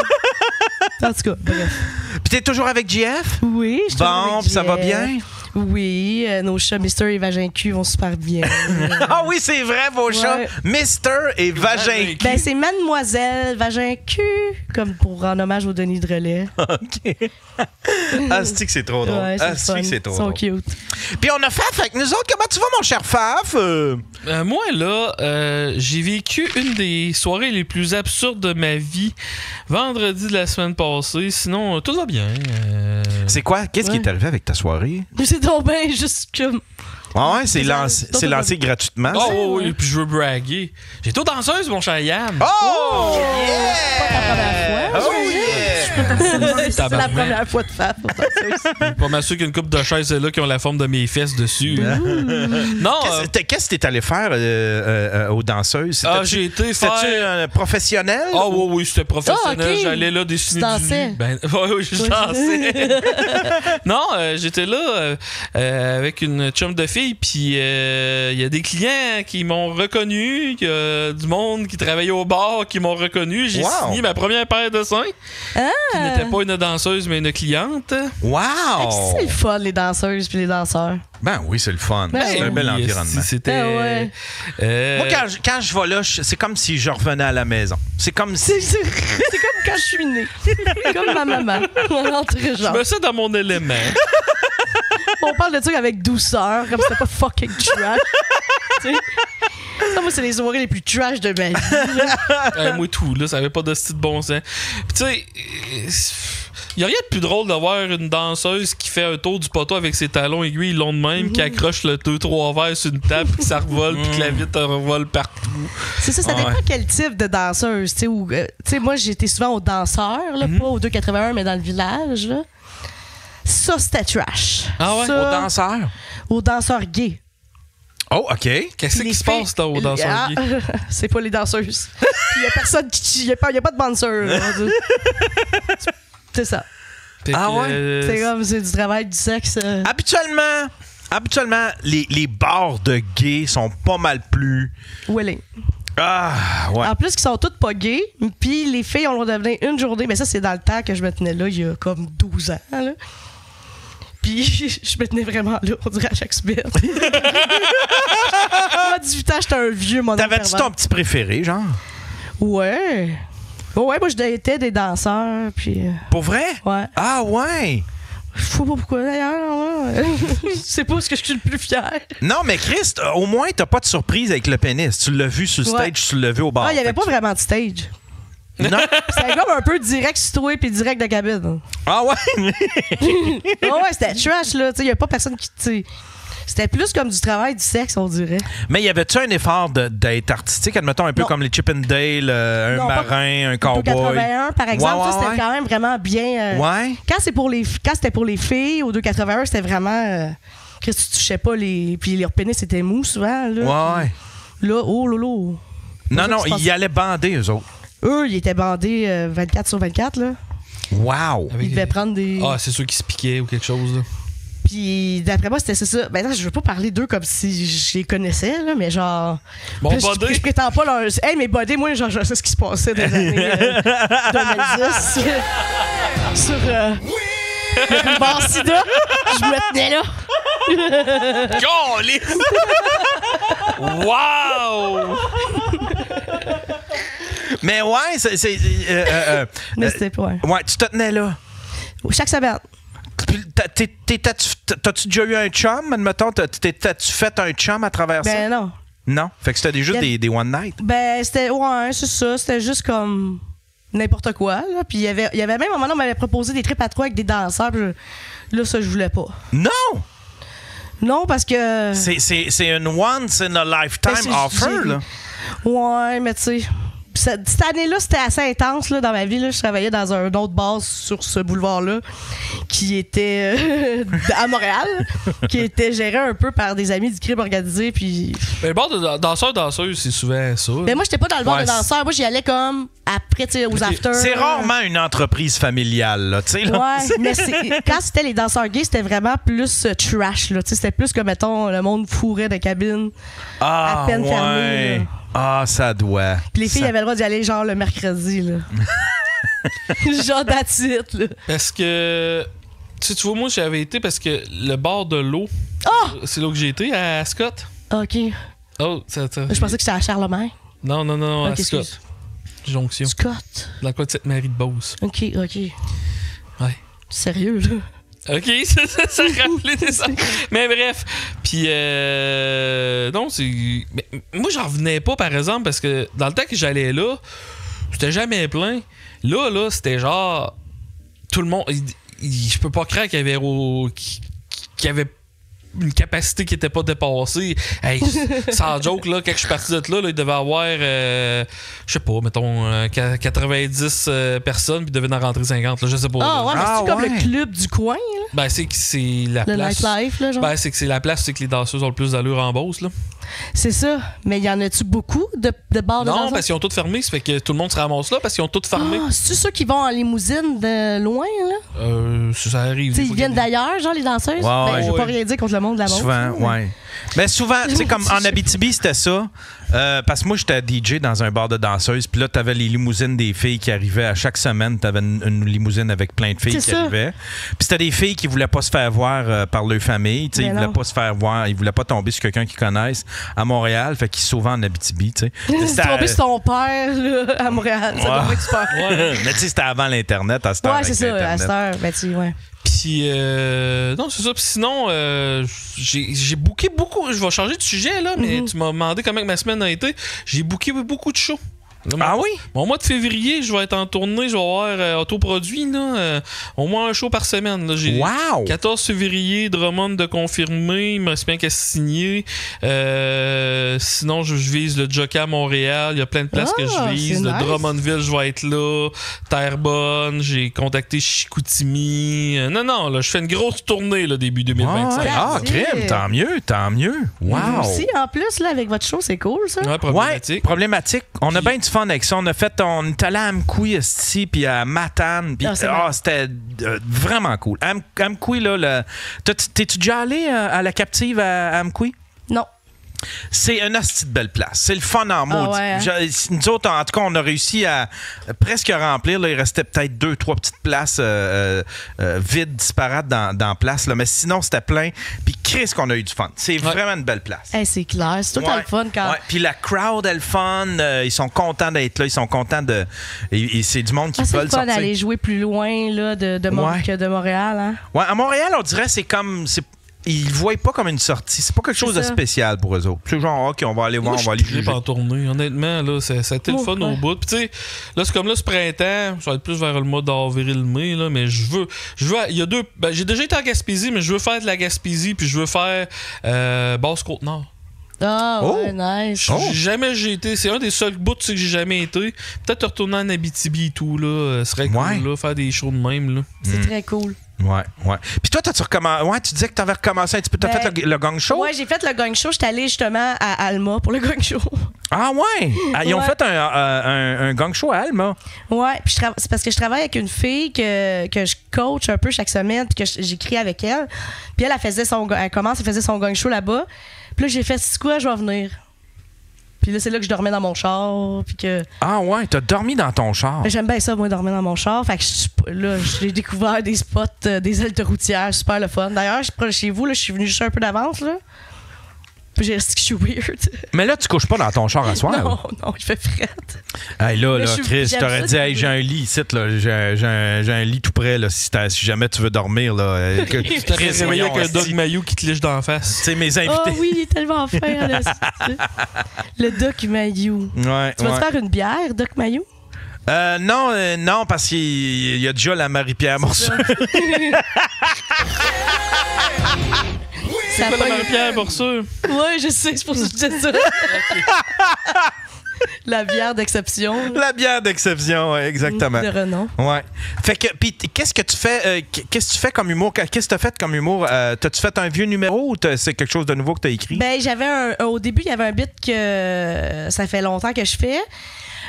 En tout cas, bref. Puis t'es toujours avec JF? Oui, je suis toujours avec JF. Ça va bien? Oui, nos chats Mister et Vagin Q vont super bien. Ah oui, c'est vrai, vos chats Mister et Vagin Q. Ben, c'est Mademoiselle Vagin Q, comme pour en hommage au Denis de Relais. OK. C'est que c'est trop drôle. Ouais, c'est trop drôle. Ils sont cute. Puis on a Faf avec nous autres. Comment tu vas, mon cher Faf? Moi, là, j'ai vécu une des soirées les plus absurdes de ma vie vendredi de la semaine passée. Sinon, tout va bien. C'est quoi? Qu'est-ce qui est arrivé avec ta soirée? C'est donc bien juste comme... Ouais, c'est lancé gratuitement. Oh oui, puis je veux braguer. J'ai tout danseuse, mon cher Yann. Oh! Yeah! Pas la première fois. Oh yeah! C'est la première fois de Faf. Pas mal sûr qu'il y a une couple de chaises là qui ont la forme de mes fesses dessus. Non. Qu'est-ce que t'es allé faire aux danseuses? J'ai été faire... C'était-tu un professionnel? Ah oui, c'était professionnel. Okay. J'allais là dessiner tu dansais? Oui, je dansais. Non, j'étais là avec une chum de fille, puis il y a des clients qui m'ont reconnu, il y a du monde qui travaillait au bar qui m'ont reconnu. J'ai signé ma première paire de seins. qui n'était pas une danseuse, mais une cliente. Wow! C'est le fun, les danseuses puis les danseurs. Ben oui, c'est le fun. Ben c'est un bel Oui, environnement. C'était. Ah ouais. Moi, quand je vais là, c'est comme si je revenais à la maison. C'est comme si... C'est comme quand je suis née. C'est comme ma maman. On entre Je genre. me sens dans mon élément. On parle de trucs avec douceur, comme si c'était pas fucking trash. Tu sais? Ça, moi, c'est les soirées les plus trash de ma vie. Là. Moi, tout, là, ça avait pas de style de bon sens. Puis, tu sais, il y a rien de plus drôle d'avoir une danseuse qui fait un tour du poteau avec ses talons aiguilles longs de même, qui accroche le 2-3 verres sur une table, puis que ça revole, puis que la vitre revole partout. C'est ça dépend quel type de danseuse. Tu sais, moi, j'étais souvent aux danseurs, là, pas au 281, mais dans le village. Là. Ça, c'était trash. Ah ouais? Ça, Aux danseurs. aux danseurs gays. Oh, OK. Qu'est-ce Les qui se filles- passe dans aux danseurs Ah, gays? c'est pas les danseuses. Il y a personne qui. Il y a pas de bouncer. C'est ça. Fait que, Ah ouais? C'est comme, c'est du travail du sexe. Habituellement, les bars de gays sont pas mal plus... Willing. Ah, ouais. En plus, ils sont toutes pas gays. Puis les filles, on leur donnait une journée. Mais ça, c'est dans le temps que je me tenais là, il y a comme 12 ans. Là. Puis je me tenais vraiment là, on dirait à chaque semaine. À 18 ans, j'étais un vieux mon T'avais-tu ton petit préféré, genre? Ouais. Ouais, moi, je datais des danseurs. Puis. Pour vrai? Ouais. Ah, ouais. Je sais pas pourquoi d'ailleurs. Là. C'est pas ce que je suis le plus fier. Non, mais Chris, au moins, t'as pas de surprise avec le pénis. Tu l'as vu sur le stage, Ouais. tu l'as vu au bar. Ah, il y avait Fait pas que vraiment de stage. Non? C'était comme un peu direct sur toi puis direct de cabine. Ah, ouais? Ouais, c'était trash, là. Il y a pas personne qui. T'sais, c'était plus comme du travail du sexe, on dirait. Mais y avait-tu un effort d'être artistique? Admettons, un peu Non. comme les Chip and Dale, un Non, pas- marin, un Au cowboy. 281, par exemple, Ouais, ça, c'était ouais. quand même vraiment bien. Ouais. Quand c'était pour les filles, au 281, c'était vraiment. Que tu touchais pas les. Puis leur pénis était mou souvent, là. Ouais. Là, oh lolo. Non, non, je pense- ils allaient bander, eux autres. Eux, ils étaient bandés 24 sur 24, là. Wow! Avec- Ils devaient prendre des. Ah, c'est ceux qui se piquaient ou quelque chose, là. Puis d'après moi, c'était ça. Ben non, je veux pas parler d'eux comme si je les connaissais, là, mais genre. Bon, Puis bodé. je prétends pas leur. Hey, mais bodé, moi, genre, je sais ce qui se passait dans les années 2010. Sur le boulevard Sida. Je me tenais là. Câlisse! Wow! Mais ouais, Mais c'était pas. Ouais. ouais, tu te tenais là. Chaque semaine. Puis, t'as-tu déjà eu un chum, admettons? T'as-tu fait un chum à travers ça? Ben non. Non? Fait que c'était juste Il y des one night? Ben, c'était. Ouais, c'est ça. C'était juste comme. N'importe quoi, là. Puis il y avait même un moment, on m'avait proposé des trips à trois avec des danseurs. Puis là, ça, je voulais pas. Non! Non, parce que. C'est une once in a lifetime Ben, c'est- offer, j'ai- là. Ouais, mais tu sais. Cette année-là, c'était assez intense là, dans ma vie. Là. Je travaillais dans un autre bar sur ce boulevard-là qui était à Montréal, qui était géré un peu par des amis du crime organisé. Puis... Mais le bar de danseurs-danseuses, c'est souvent ça. Mais moi, j'étais pas dans le bar Ouais, de danseurs. Moi, j'y allais comme après, tu sais, aux afters. C'est rarement une entreprise familiale, là, tu sais, là. Ouais, mais quand c'était les danseurs gays, c'était vraiment plus trash. Là. Tu sais, c'était plus que, mettons, le monde fourrait de cabine Ah, à peine ouais. fermée. Là. Ah, ça doit. Puis les filles Ça- avaient le droit d'y aller genre le mercredi. Là. Genre that's it, là. Parce que. Tu vois, moi, j'avais été parce que le bar de l'eau, Oh! c'est là que j'ai été, à Scott. OK. Oh, ça. Je pensais que c'était à Charlemagne. Non, à Ok, Scott. excuse. Jonction. Scott. Dans le coin de Sainte-Marie de Beauce. OK. Ouais. Sérieux, là? OK, ça rappelait des ça. Mais bref. Puis, non, c'est. Mais, moi, j'en revenais pas, par exemple, parce que dans le temps que j'allais là, c'était jamais plein. Là, c'était genre. Tout le monde. Je peux pas croire qu'il y avait. Qu'il y avait une capacité qui était pas dépassée. Hey, sans joke, là, quand je suis parti de là, il devait avoir, je sais pas, mettons, 90 personnes, puis il devait en rentrer 50, là, je sais pas. Ah, là. ouais, mais Ah, c'est comme ouais. le club du coin, là? Ben, c'est que c'est la Le place. nightlife, là, genre? Ben, c'est que c'est la place, c'est que les danseuses ont le plus d'allure en Beauce, là. C'est ça. Mais y en a-tu beaucoup de bars de Non, danseurs? parce qu'ils ont toutes fermé, ça fait que tout le monde se ramasse là parce qu'ils ont toutes fermé. Ah, c'est-tu ceux qui vont en limousine de loin, là? Ça arrive. Tu sais, des ils fois viennent qu'il y a- d'ailleurs, genre, les danseuses? Ouais, Ben, je veux ouais. pas rien dire contre le monde de la Beauce. Souvent, là, mais- ouais. Mais souvent, tu sais, comme en Abitibi, c'était ça. Parce que moi, j'étais DJ dans un bar de danseuses. Puis là, t'avais les limousines des filles qui arrivaient. À chaque semaine, t'avais une limousine avec plein de filles qui arrivaient. Puis c'était des filles qui voulaient pas se faire voir par leur famille. Tu sais, ils voulaient pas se faire voir. Ils voulaient pas tomber sur quelqu'un qu'ils connaissent à Montréal. Fait qu'ils se sauvaient en Abitibi, tu sais. Tomber sur ton père là, à Montréal. Ça doit être super. Mais tu sais, c'était avant l'Internet. À cette heure, ouais, c'est ça. À cette heure, ben, tu ouais. Puis, non, c'est ça. Puis sinon, j'ai booké beaucoup. Je vais changer de sujet, là, mais tu m'as demandé comment ma semaine a été. J'ai booké beaucoup de shows. Ah oui? Au mois de février, je vais être en tournée. Je vais avoir autoproduit, là, au moins un show par semaine. Là. J'ai 14 février, Drummond de confirmer. Il me reste bien qu'à signer. Sinon, je vise le Jockey à Montréal. Il y a plein de places que je vise. Le Drummondville, je vais être là. Terrebonne. J'ai contacté Chicoutimi. Non, là, je fais une grosse tournée là, début 2025. Crème, tant mieux. Wow. Aussi, en plus, là, avec votre show, c'est cool, ça. Ouais, problématique. Problématique. On a bien du fun avec ça. On est allé à Amkoui, puis à Matane. Puis, c'était vraiment cool. Amkoui, là, t'es-tu déjà allé à la captive à Amkoui? Non. C'est une hostie de belle place. C'est le fun en maudit. Ouais. Nous autres, en tout cas, on a réussi à presque remplir. Là, il restait peut-être 2-3 petites places vides, disparates dans la place. Là. Mais sinon, c'était plein. Puis Chris, qu'on a eu du fun. C'est vraiment une belle place. Hey, c'est clair. C'est tout le fun quand... Ouais. Puis la crowd, elle le fun. Ils sont contents d'être là. Ils sont contents de... Et c'est du monde qui veut sortir. C'est le fun d'aller jouer plus loin là, de Montréal. Hein? Ouais, à Montréal, on dirait c'est comme... Ils ne voient pas comme une sortie. C'est pas quelque chose de spécial pour eux autres. C'est genre, OK, on va aller voir, on va aller juger. En tournée. Honnêtement, là, ça a été le fun au bout. Puis, tu sais, là, c'est comme là, ce printemps, ça va être plus vers le mois d'avril-mai, là, mais je veux. Il y a deux. Ben, j'ai déjà été en Gaspésie, mais je veux faire de la Gaspésie, puis je veux faire Basse-Côte-Nord. Ah, ouais, nice. J'ai été. C'est un des seuls bouts que j'ai jamais été. Peut-être retourner en Abitibi et tout, là. Ce serait cool, là, faire des shows de même, là. C'est très cool. Ouais. Puis toi, t'as-tu recommencé? Ouais, tu disais que t'avais recommencé un petit peu. T'as fait le gang show? Ouais, j'ai fait le gang show. J'étais allée justement à Alma pour le gang show. Ah ouais? Ils ont fait un gang show à Alma? Ouais, puis c'est parce que je travaille avec une fille que je coach un peu chaque semaine, puis que j'écris avec elle. Puis elle faisait son gang show là-bas. Puis là, j'ai fait, c'est quoi, je vais venir. Puis là, c'est là que je dormais dans mon char. Puis que... Ah ouais, t'as dormi dans ton char? J'aime bien ça, moi, dormir dans mon char. Fait que là, j'ai découvert des spots, des ailes routières, super le fun. D'ailleurs, je suis proche de chez vous, là, je suis venue juste un peu d'avance, là. Puis j'ai resté que je suis weird. Mais là, tu couches pas dans ton char à soir? Non, il fait fret. Hey, là, Chris, je t'aurais dit, hey, j'ai un lit ici, là. J'ai un lit tout près, là, si jamais tu veux dormir, là. Tu t'aurais réveillé avec un Doc Mayou qui te liche d'en face. C'est mes invités. Oh oui, il est tellement fin, là. Le Doc Mayou. Ouais, tu vas te faire une bière, Doc Mayou? Non, parce qu'il y a déjà la Marie-Pierre Morceau. C'est pas la Marie-Pierre Morceau? Ouais, je sais, c'est pour ça que je disais ça. La bière d'exception. La bière d'exception, ouais, exactement. De renom. Ouais. Fait que, puis, qu'est-ce que tu fais comme humour? Qu'est-ce que tu as fait comme humour? T'as-tu fait un vieux numéro ou c'est quelque chose de nouveau que tu as écrit? Ben, au début, il y avait un bit que ça fait longtemps que je fais.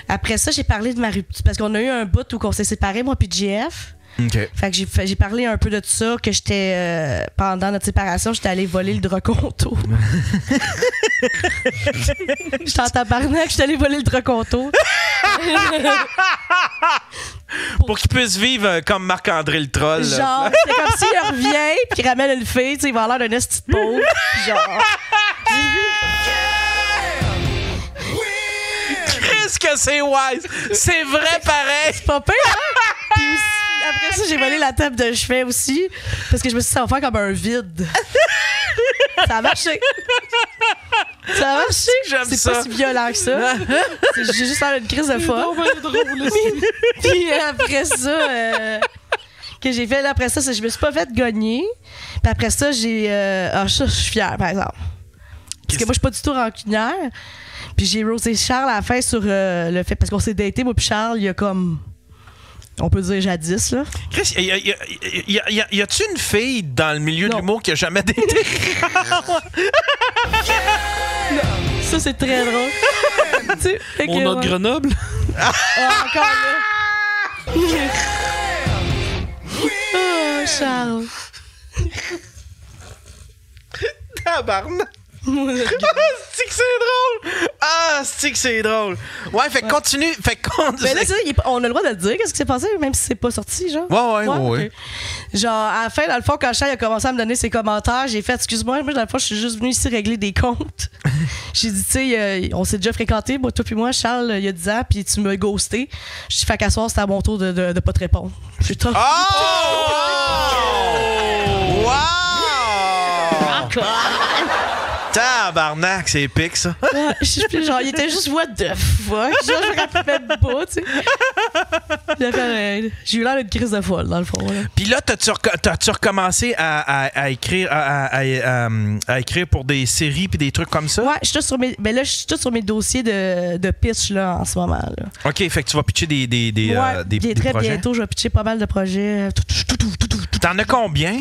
Après ça, j'ai parlé de ma rupture. Parce qu'on a eu un bout où on s'est séparés, moi puis JF. Okay. Fait que j'ai parlé un peu de tout ça, que j'étais pendant notre séparation, j'étais allée voler le Draconto. J'étais en tabarnak, j'étais allée voler le Draconto. Pour qu'il puisse vivre comme Marc-André le troll. Genre, c'est comme s'il revient puis qu'il ramène une fille, tu sais, il va avoir l'air d'un esti de pauvre. Genre. Qu'est-ce que c'est wise? C'est vrai pareil! C'est pas pire, hein? Puis aussi, après ça, j'ai volé la table de chevet aussi. Parce que je me suis dit, ça va faire comme un vide. Ça a marché. Ça a marché. C'est pas si violent que ça. J'ai juste fait une crise de foi. Puis après ça, que j'ai fait, là, après ça, je me suis pas fait gagner. Puis après ça, ça, je suis fière, par exemple. Parce que moi, je suis pas du tout rancunière. Puis j'ai rosé Charles à la fin sur le fait, parce qu'on s'est daté, moi puis Charles, il y a comme, on peut dire jadis, là. Chris, y a-tu une fille dans le milieu de l'humour qui a jamais daté? Non. Ça, c'est très drôle. On a de Grenoble? Encore là. Oh, Charles. Tabarnak. C'est que c'est drôle! Ah, c'est que c'est drôle! Ouais, fait que continue. Fait que Mais là, on a le droit de le dire, qu'est-ce qui s'est passé, même si c'est pas sorti, genre? Ouais. Okay. Genre, à la fin, dans le fond, quand Charles a commencé à me donner ses commentaires, j'ai fait, excuse-moi, dans le fond, je suis juste venue ici régler des comptes. J'ai dit, tu sais, on s'est déjà fréquenté, moi, toi puis moi, Charles, il y a 10 ans, puis tu m'as ghosté. J'ai dit, fait qu'à soir, c'était à mon tour de pas te répondre. Putain. Oh! Wow! Tabarnak, c'est épique, ça. Ouais, genre, il était juste what the fuck. Genre, je me rappelais même pas, tu sais. J'ai eu l'air d'une crise de folle, dans le fond. Là. Puis là, t'as-tu recommencé à écrire à écrire pour des séries puis des trucs comme ça? Ouais, je suis tout sur mes dossiers de pitch là, en ce moment. Là. OK, fait que tu vas pitcher des très projets? bientôt, je vais pitcher pas mal de projets. T'en as combien?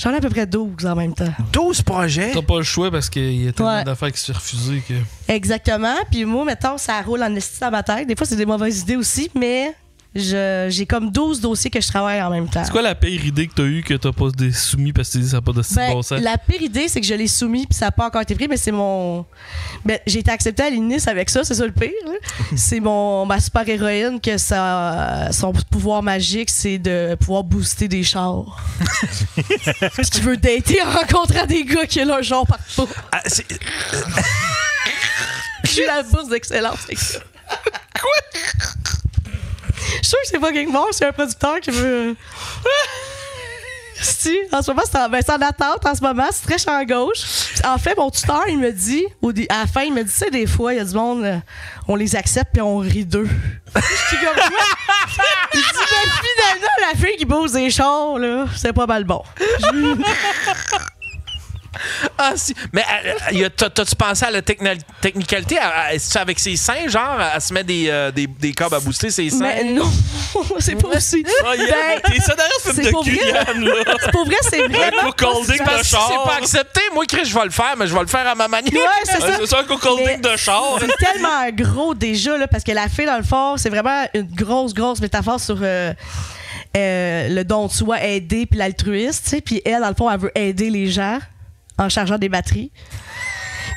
J'en ai à peu près 12 en même temps. 12 projets? T'as pas le choix parce qu'il y a tellement d'affaires qui se sont refusées que... Exactement. Puis moi, mettons, ça roule en esti dans ma tête. Des fois, c'est des mauvaises idées aussi, mais j'ai comme 12 dossiers que je travaille en même temps. C'est quoi la pire idée que t'as eue que t'as pas soumis parce que ça n'a pas de bon sens? La pire idée, c'est que je l'ai soumis puis ça n'a pas encore été pris, mais c'est mon... Ben, j'ai été acceptée à l'INIS avec ça, c'est ça le pire. C'est ma super-héroïne que son pouvoir magique, c'est de pouvoir booster des chars. Parce qu'il veut dater en rencontrant des gars qui ont leur genre partout. J'ai la bourse d'excellence avec ça. Quoi? Je suis sûr que c'est fucking bon, c'est un producteur qui veut... Si, en ce moment, c'est en attente en ce moment, c'est très champ gauche. En fait, mon tuteur, il me dit, à la fin, il me dit, tu sais, des fois, il y a du monde, on les accepte puis on rit d'eux. Je suis comme quoi? Il dit, ben, finalement, la fille qui pose des chars, là, c'est pas mal bon. Ah, si. Mais t'as-tu pensé à la technicalité? C'est avec ses seins, genre, à se mettre des câbles à booster ses seins? Mais non, c'est pas aussi. Oh, yeah. T'es ça derrière ce film de Guyane, là. C'est pour vrai, c'est vraiment. Un co-holding de char. C'est pas accepté. Moi, Chris, je vais le faire, mais je vais le faire à ma manière. Ouais, c'est ça. C'est ça, un co-holding de char. C'est tellement gros déjà, là, parce que la fille, dans le fond, c'est vraiment une grosse métaphore sur le don de soi, aider, puis l'altruiste, tu sais. Puis elle, dans le fond, elle veut aider les gens en chargeant des batteries.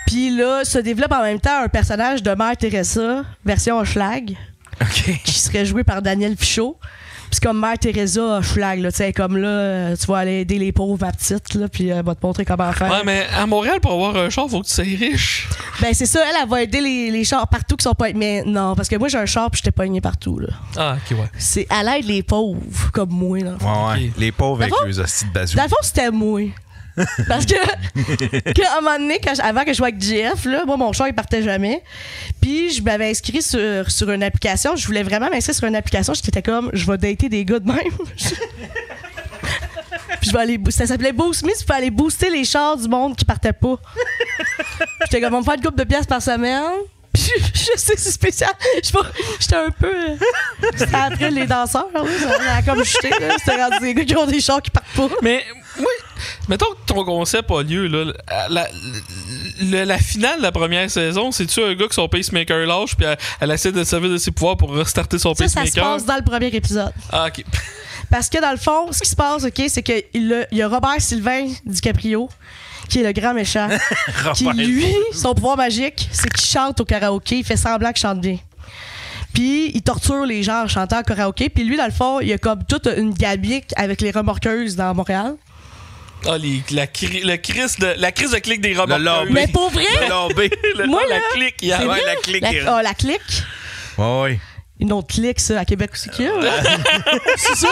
Puis là, se développe en même temps un personnage de Mère Teresa, version Hochelag, qui serait joué par Daniel Pichot. Puis comme Mère Teresa Hochelag, là, tu sais, comme là, tu vas aller aider les pauvres, ma petite, là, puis elle va te montrer comment faire. Ouais, mais à Montréal, pour avoir un char, faut que tu sois riche. Ben, c'est ça, elle va aider les chars partout qui sont pas... Mais non, parce que moi, j'ai un char, puis je t'ai pogné partout, là. Ah, OK, ouais. C'est à l'aide les pauvres, comme moi, là. Ouais. Les pauvres avec les hosties de bazou. Dans le fond, c'était moi. Parce que, à un moment donné, avant que je jouais avec JF, là, moi, mon char, il partait jamais. Puis, je m'avais inscrit sur une application. Je voulais vraiment m'inscrire sur une application. J'étais comme, je vais dater des gars de même. Puis, je vais aller. Ça s'appelait Boost Me. Tu peux aller booster les chars du monde qui partaient pas. J'étais comme, on me faire une couple de pièces par semaine. Puis, je sais, c'est spécial. J'étais un peu. C'était après les danseurs, là. Ça a comme jeté, là. C'était rendu des gars qui ont des chars qui partent pas. Mais, oui. Mettons que ton concept a lieu, là. La finale de la première saison, c'est-tu un gars que son pacemaker lâche puis elle essaie de servir de ses pouvoirs pour restarter son pacemaker? Ça se passe dans le premier épisode. Ah, OK. Parce que dans le fond, ce qui se passe, OK, c'est qu'il y a Robert Sylvain DiCaprio, qui est le grand méchant, qui, lui, son pouvoir magique, c'est qu'il chante au karaoké, il fait semblant qu'il chante bien. Puis, il torture les gens en chantant au karaoké. Puis lui, dans le fond, il y a comme toute une gabique avec les remorqueuses dans Montréal. Ah, la crise de clique des remorqueurs. Mais pour vrai? Moi, la clique. C'est vrai? La clique. La clique? Oui. Une autre clique, ça, à Québec aussi qu'il y a. C'est ça?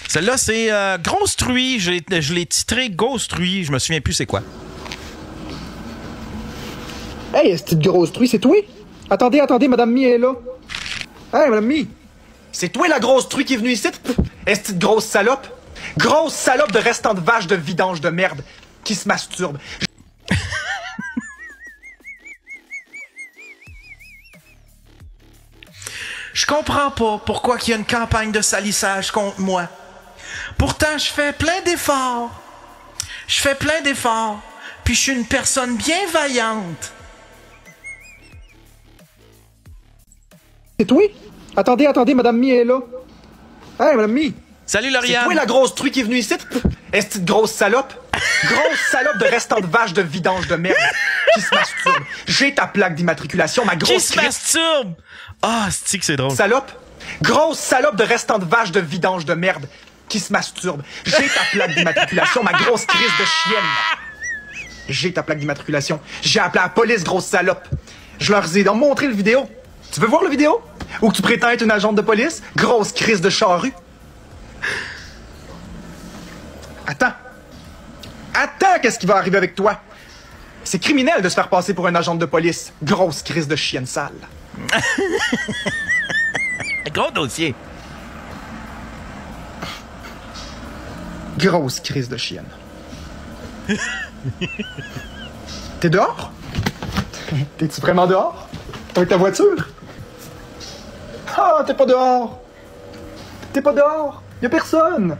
Celle-là, c'est Grosse Truie. Je l'ai titré Ghost Truie. Je me souviens plus c'est quoi. Hey, est-ce que Grosse Truie, c'est toi? Attendez, Madame Mi est là. Hey, Madame Mi! C'est toi la grosse truie qui est venue ici? Est-ce que grosse salope? Grosse salope de restant de vache de vidange de merde qui se masturbe. Je comprends pas pourquoi qu'il y a une campagne de salissage contre moi. Pourtant, je fais plein d'efforts. Puis je suis une personne bienveillante. C'est toi? Attendez, attendez, Madame Mi est là. Hey, Madame Mi. Salut, C'est Lauriane. toi la grosse truie qui est venue ici? Est-ce que grosse salope? Grosse salope de restant de vache de vidange de merde qui se masturbe. J'ai ta plaque d'immatriculation, ma Qui grosse se crise masturbe? Ah, c'est que c'est drôle. salope. Grosse salope de restant de vache de vidange de merde qui se masturbe. J'ai ta plaque d'immatriculation, ma grosse crise de chienne. J'ai ta plaque d'immatriculation. J'ai appelé la police, grosse salope. Je leur ai donc montré le vidéo. Tu veux voir le vidéo? Ou que tu prétends être une agente de police? Grosse crise de charrue. Attends. Attends, qu'est-ce qui va arriver avec toi? C'est criminel de se faire passer pour un agent de police. Grosse crise de chienne sale. Gros dossier. Grosse crise de chienne. T'es dehors? T'es-tu vraiment dehors? T'es avec ta voiture? Ah, t'es pas dehors! T'es pas dehors! Y'a personne!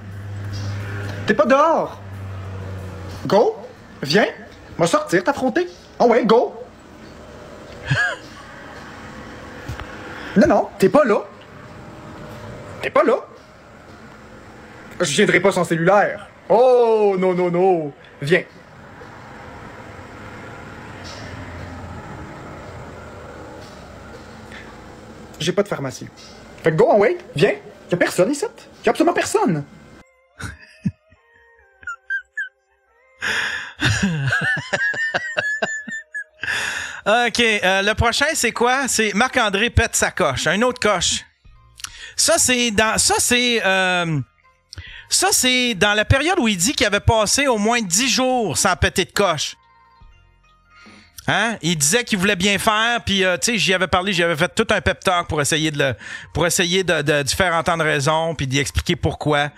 T'es pas dehors! Go! Viens! Va sortir, t'affronter! Oh ouais, go! Non, non, t'es pas là! T'es pas là! Je viendrai pas sans cellulaire! Oh, non, non, non! Viens! J'ai pas de pharmacie. Fait que go, ouais, viens! Y'a personne ici! Y'a absolument personne! OK, le prochain, c'est quoi? C'est Marc-André pète sa coche. Un autre coche. Ça, c'est dans la période où il dit qu'il avait passé au moins 10 jours sans péter de coche. Hein? Il disait qu'il voulait bien faire, puis tu sais, j'y avais parlé, j'y avais fait tout un pep talk pour essayer de lui faire entendre raison, puis d'y expliquer pourquoi,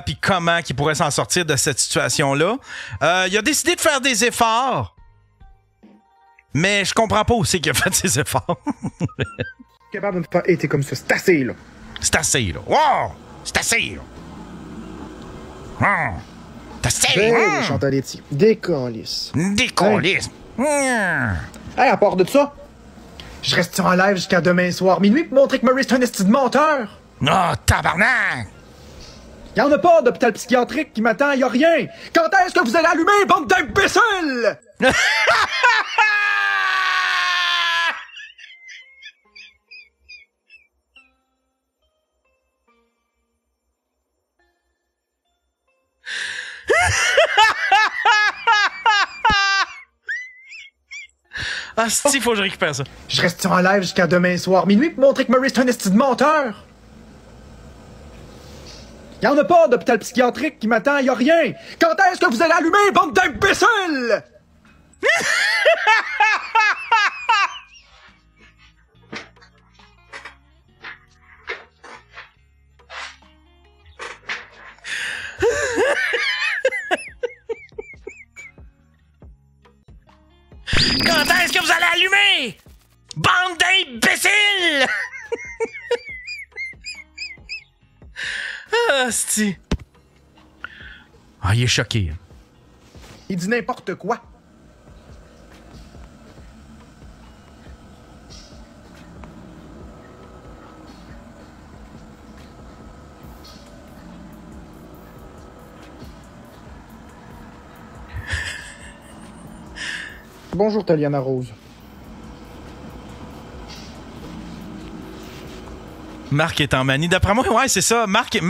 puis comment qu'il pourrait s'en sortir de cette situation-là. Il a décidé de faire des efforts, mais je comprends pas où c'est qu'il a fait ses efforts. Capable de me faire été comme ça, c'est assez, là. C'est assez, là. Wow! C'est assez, là. C'est assez, Ben, Chantal Etier. Décalisse. Décolliste. Hey, à part de ça, je reste en live jusqu'à demain soir minuit pour montrer que Murray c'est un esti de menteur. Oh, tabarnak! Y'en a pas d'hôpital psychiatrique qui m'attend, y'a rien. Quand est-ce que vous allez allumer, bande d'imbéciles? Ah, si, faut que je récupère ça. Je reste en live jusqu'à demain soir minuit pour montrer que Murray c'est un esti de menteur. Y'en a pas d'hôpital psychiatrique qui m'attend, y'a rien. Quand est-ce que vous allez allumer, bande d'imbéciles? Quand est-ce que vous allez allumer? Bande d'imbéciles! Ah, c'ti. Ah, il est choqué. Il dit n'importe quoi. Bonjour, Taliana Rose. Marc est en manie. D'après moi, ouais, c'est ça. Marc est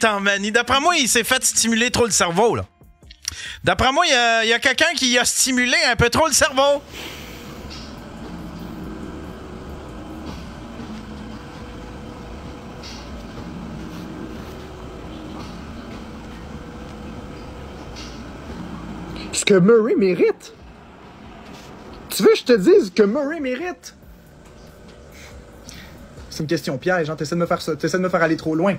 en manie. D'après moi, il s'est fait stimuler trop le cerveau, là. D'après moi, il y a quelqu'un qui a stimulé un peu trop le cerveau. Ce que Murray mérite. Tu veux que je te dise que Murray mérite? C'est une question piège, hein? T'essaies de me faire ça, t'essaies de me faire aller trop loin.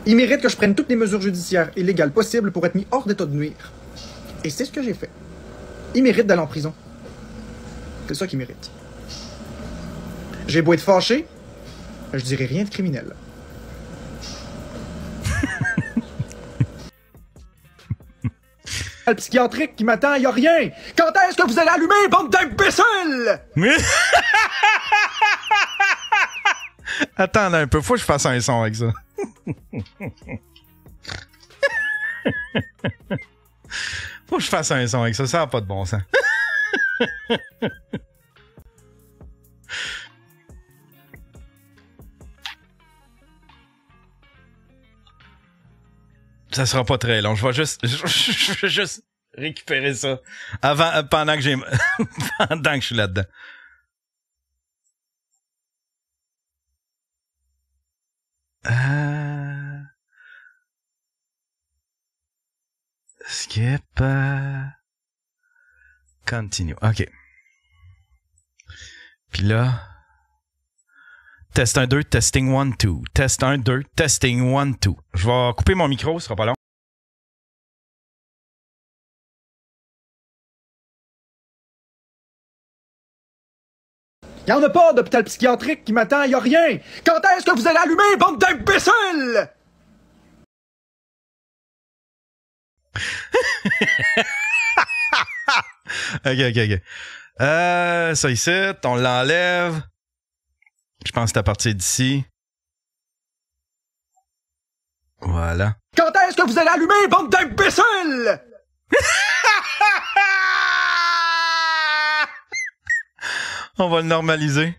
Il mérite que je prenne toutes les mesures judiciaires et légales possibles pour être mis hors d'état de nuire. Et c'est ce que j'ai fait. Il mérite d'aller en prison. C'est ça qu'il mérite. J'ai beau être fâché, je dirais rien de criminel. Le psychiatrique qui m'attend, y a rien. Quand est-ce que vous allez allumer, bande d'imbéciles? Attends un peu, faut que je fasse un son avec ça. Faut que je fasse un son avec ça, ça n'a pas de bon sens. Ça sera pas très long, je vais juste récupérer ça pendant que pendant que je suis là-dedans. Skip. Continue. OK. Puis là. Test 1, 2, testing 1, 2. Test 1, 2, testing 1, 2. Je vais couper mon micro, ce sera pas long. Y en a pas d'hôpital psychiatrique qui m'attend, y a rien! Quand est-ce que vous allez allumer, bande d'imbéciles? OK. Ça ici, on l'enlève. Je pense que c'est à partir d'ici. Voilà. Quand est-ce que vous allez allumer, bande d'imbéciles? On va le normaliser.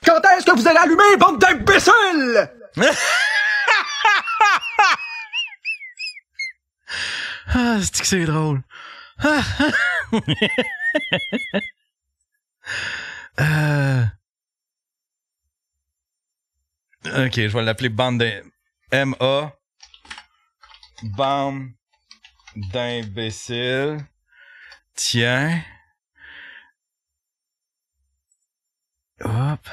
Quand est-ce que vous allez allumer, bande d'imbéciles? Ah, c'est que c'est drôle. OK, je vais l'appeler bande M.A. Bande d'imbéciles. Tiens. Hop.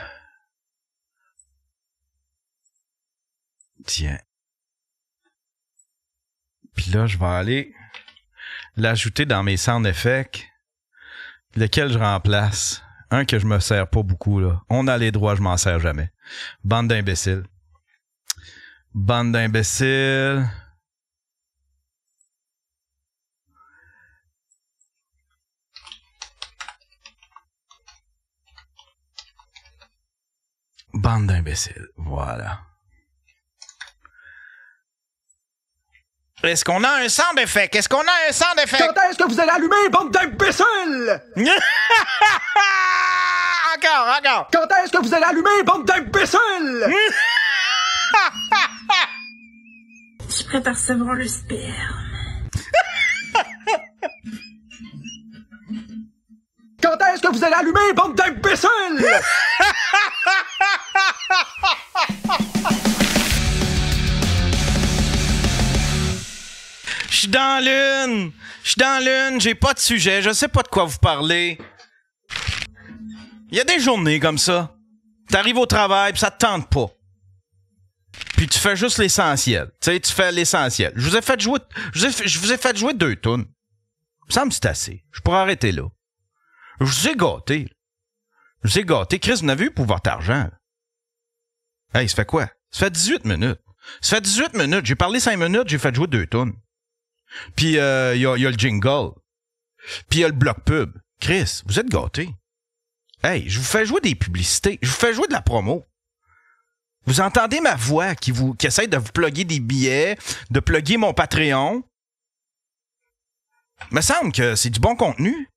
Tiens. Puis là, je vais aller l'ajouter dans mes sound effects. Lequel je remplace. Un que je me sers pas beaucoup, là. On a les droits, je m'en sers jamais. Bande d'imbéciles. Bande d'imbéciles. Bande d'imbéciles. Voilà. Est-ce qu'on a un sound effect? Est-ce qu'on a un sound effect? Quand est-ce que vous allez allumer, bande d'imbéciles? Encore. Quand est-ce que vous allez allumer, bande d'imbéciles? Je suis prête à recevoir le sperme. Quand est-ce que vous allez allumer, bande d'imbéciles? Je suis dans l'une, j'ai pas de sujet, je sais pas de quoi vous parler. Il y a des journées comme ça. T'arrives au travail pis ça te tente pas. Puis tu fais juste l'essentiel. Tu sais, tu fais l'essentiel. Je vous ai fait jouer 2 tunes. Il me semble que c'est assez. Je pourrais arrêter là. Je vous ai gâté. Chris, vous n'avez eu pour votre argent. Hey, ça fait quoi? Ça fait 18 minutes. J'ai parlé 5 minutes, j'ai fait jouer 2 tunes. Puis y a le jingle. Puis il y a le bloc pub. Chris, vous êtes gâtés. Hey, je vous fais jouer des publicités. Je vous fais jouer de la promo. Vous entendez ma voix qui essaie de vous plugger des billets, de plugger mon Patreon. Me semble que c'est du bon contenu.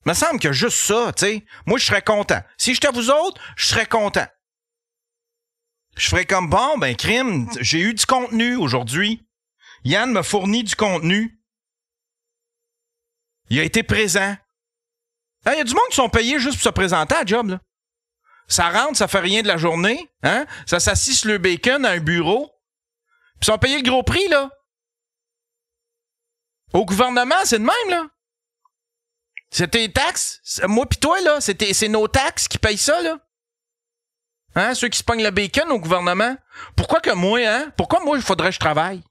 Me semble que juste ça, tu sais, moi je serais content. Si j'étais vous autres, je serais content. Je ferais comme, bon, ben crime, j'ai eu du contenu aujourd'hui. Yann m'a fourni du contenu. Il a été présent. Il y a du monde qui sont payés juste pour se présenter à la job, là. Ça rentre, ça fait rien de la journée, hein? Ça s'assit sur le bacon à un bureau. Puis ils sont payés le gros prix, là. Au gouvernement, c'est de même, là. C'est tes taxes. Moi pis toi, là, c'est nos taxes qui payent ça, là. Hein? Ceux qui se pognent le bacon au gouvernement. Pourquoi que moi, hein? Pourquoi moi, il faudrait que je travaille?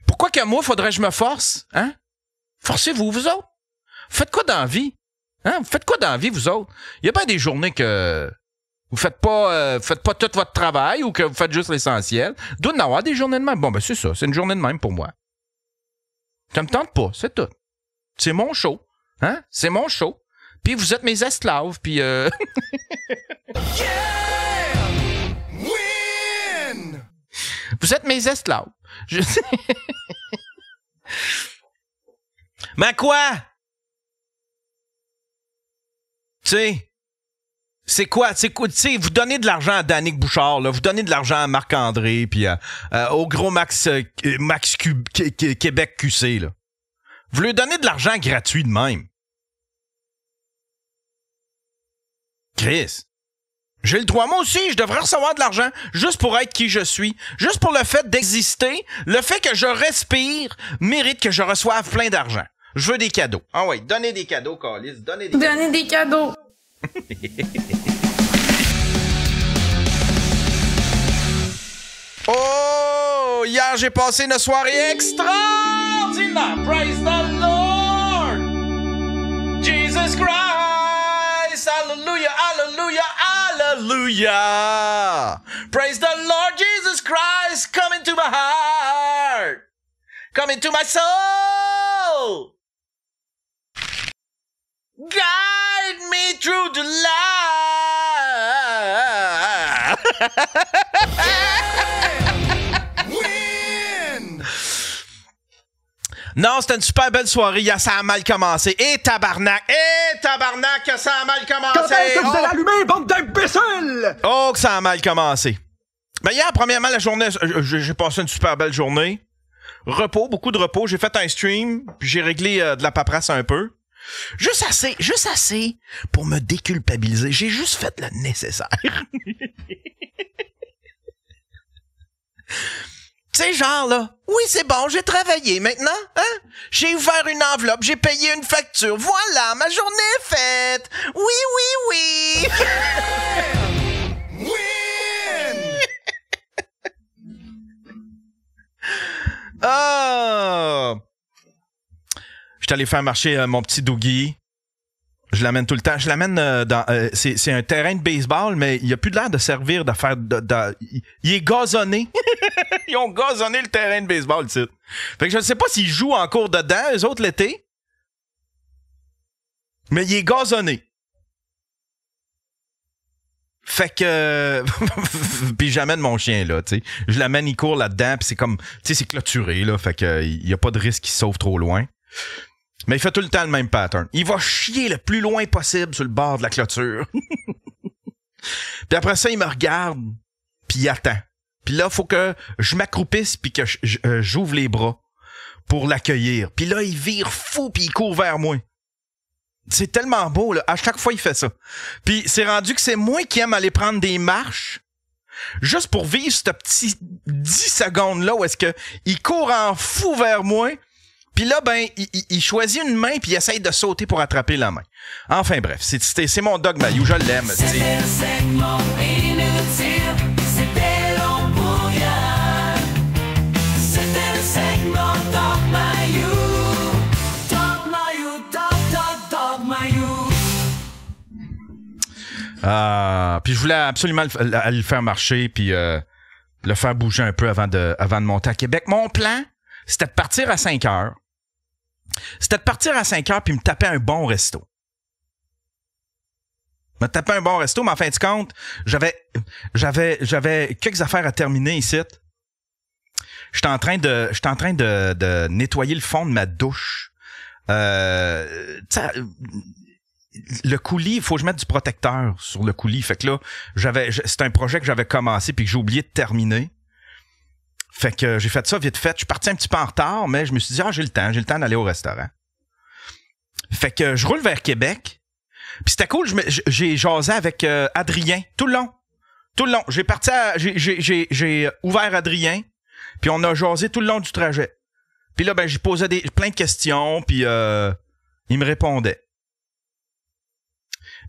Pourquoi que moi, faudrait que je me force? Hein? Forcez-vous, vous autres. Faites quoi dans la vie? Hein? Vous faites quoi dans la vie, vous autres? Il y a bien des journées que vous faites pas tout votre travail ou que vous faites juste l'essentiel. Doit y en avoir des journées de même. Bon, ben c'est ça. C'est une journée de même pour moi. Ça me tente pas, c'est tout. C'est mon show. Hein? C'est mon show. Puis vous êtes mes esclaves, puis Yeah! Win! Vous êtes mes esclaves. Mais quoi? Tu sais, c'est quoi? Tu sais, vous donnez de l'argent à Danick Bouchard, là, vous donnez de l'argent à Marc-André, puis au gros Max Québec QC, là. Vous lui donnez de l'argent gratuit de même. Chris, j'ai le droit, moi aussi, je devrais recevoir de l'argent juste pour être qui je suis. Juste pour le fait d'exister, le fait que je respire mérite que je reçoive plein d'argent. Je veux des cadeaux. Ah ouais, donnez des cadeaux, Carlis. Donnez des cadeaux. Oh, hier, j'ai passé une soirée extraordinaire. Praise the Lord. Jesus Christ. Hallelujah, hallelujah, hallelujah. Praise the Lord Jesus Christ. Come into my heart. Come into my soul. Guide me through the light. Win! Non, c'était une super belle soirée. Ça a mal commencé. Et tabarnak, que ça a mal commencé. Quand est-ce que vous allez allumer, bande d'imbéciles? Oh, que ça a mal commencé. Ben hier, premièrement, la journée, j'ai passé une super belle journée. Repos, beaucoup de repos. J'ai fait un stream, puis j'ai réglé de la paperasse un peu. Juste assez pour me déculpabiliser. J'ai juste fait le nécessaire. Tu sais, genre, là, oui, c'est bon, j'ai travaillé maintenant, hein? J'ai ouvert une enveloppe, j'ai payé une facture. Voilà, ma journée est faite. Oui, oui, oui. Win! Oh! Je suis allé faire marcher mon petit Dougie. Je l'amène tout le temps. Je l'amène dans... c'est un terrain de baseball, mais il a plus de l'air de servir de faire... il est gazonné. Ils ont gazonné le terrain de baseball, tu sais. Fait que je ne sais pas s'ils jouent encore dedans, eux autres, l'été. Mais il est gazonné. Fait que... puis j'amène mon chien, là, tu sais. Je l'amène, il court là-dedans, puis c'est comme... Tu sais, c'est clôturé, là. Fait que il y a pas de risque qu'il sauve trop loin. Mais il fait tout le temps le même pattern. Il va chier le plus loin possible sur le bord de la clôture. Puis après ça, il me regarde, puis il attend. Puis là, faut que je m'accroupisse puis que j'ouvre les bras pour l'accueillir. Puis là, il vire fou puis il court vers moi. C'est tellement beau, là. À chaque fois, il fait ça. Puis c'est rendu que c'est moi qui aime aller prendre des marches juste pour vivre ce petit 10 secondes-là où est-ce que il court en fou vers moi. Puis là, ben, il choisit une main puis il essaye de sauter pour attraper la main. Enfin bref, c'est mon dog Mayou, je l'aime. C'était le segment inutile, c'était long pour rien. C'était le segment Dog Mayou. Dog Mayou, Dog Mayou. Puis je voulais absolument le faire marcher puis le faire bouger un peu avant de monter à Québec. Mon plan, c'était de partir à 5 heures. C'était de partir à 5 heures puis me taper un bon resto. Me taper un bon resto, mais en fin de compte, j'avais quelques affaires à terminer ici. J'étais en train de nettoyer le fond de ma douche. Le coulis, il faut que je mette du protecteur sur le coulis. Fait que là, c'était un projet que j'avais commencé puis que j'ai oublié de terminer. Fait que j'ai fait ça vite fait. Je suis parti un petit peu en retard, mais je me suis dit, j'ai le temps d'aller au restaurant. Fait que je roule vers Québec. Puis c'était cool, j'ai jasé avec Adrien tout le long. J'ai ouvert Adrien, puis on a jasé tout le long du trajet. Puis là, ben, j'ai posé plein de questions, puis il me répondait.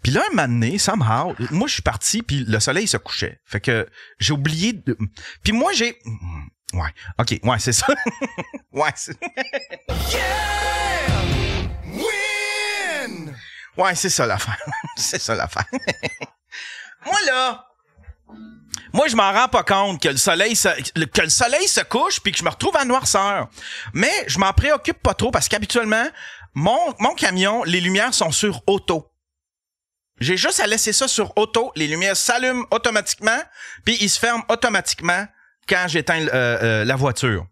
Puis là, un moment donné, somehow, moi, je suis parti, puis le soleil se couchait. Fait que j'ai oublié de... Puis moi, j'ai... Ouais, OK, ouais, c'est ça. Ouais, c'est... Yeah! Win! Ouais, c'est ça l'affaire. C'est ça l'affaire. Moi, je m'en rends pas compte que le soleil se couche puis que je me retrouve à noirceur. Mais je m'en préoccupe pas trop parce qu'habituellement, mon camion, les lumières sont sur auto. J'ai juste à laisser ça sur auto. Les lumières s'allument automatiquement puis ils se ferment automatiquement quand j'éteins la voiture.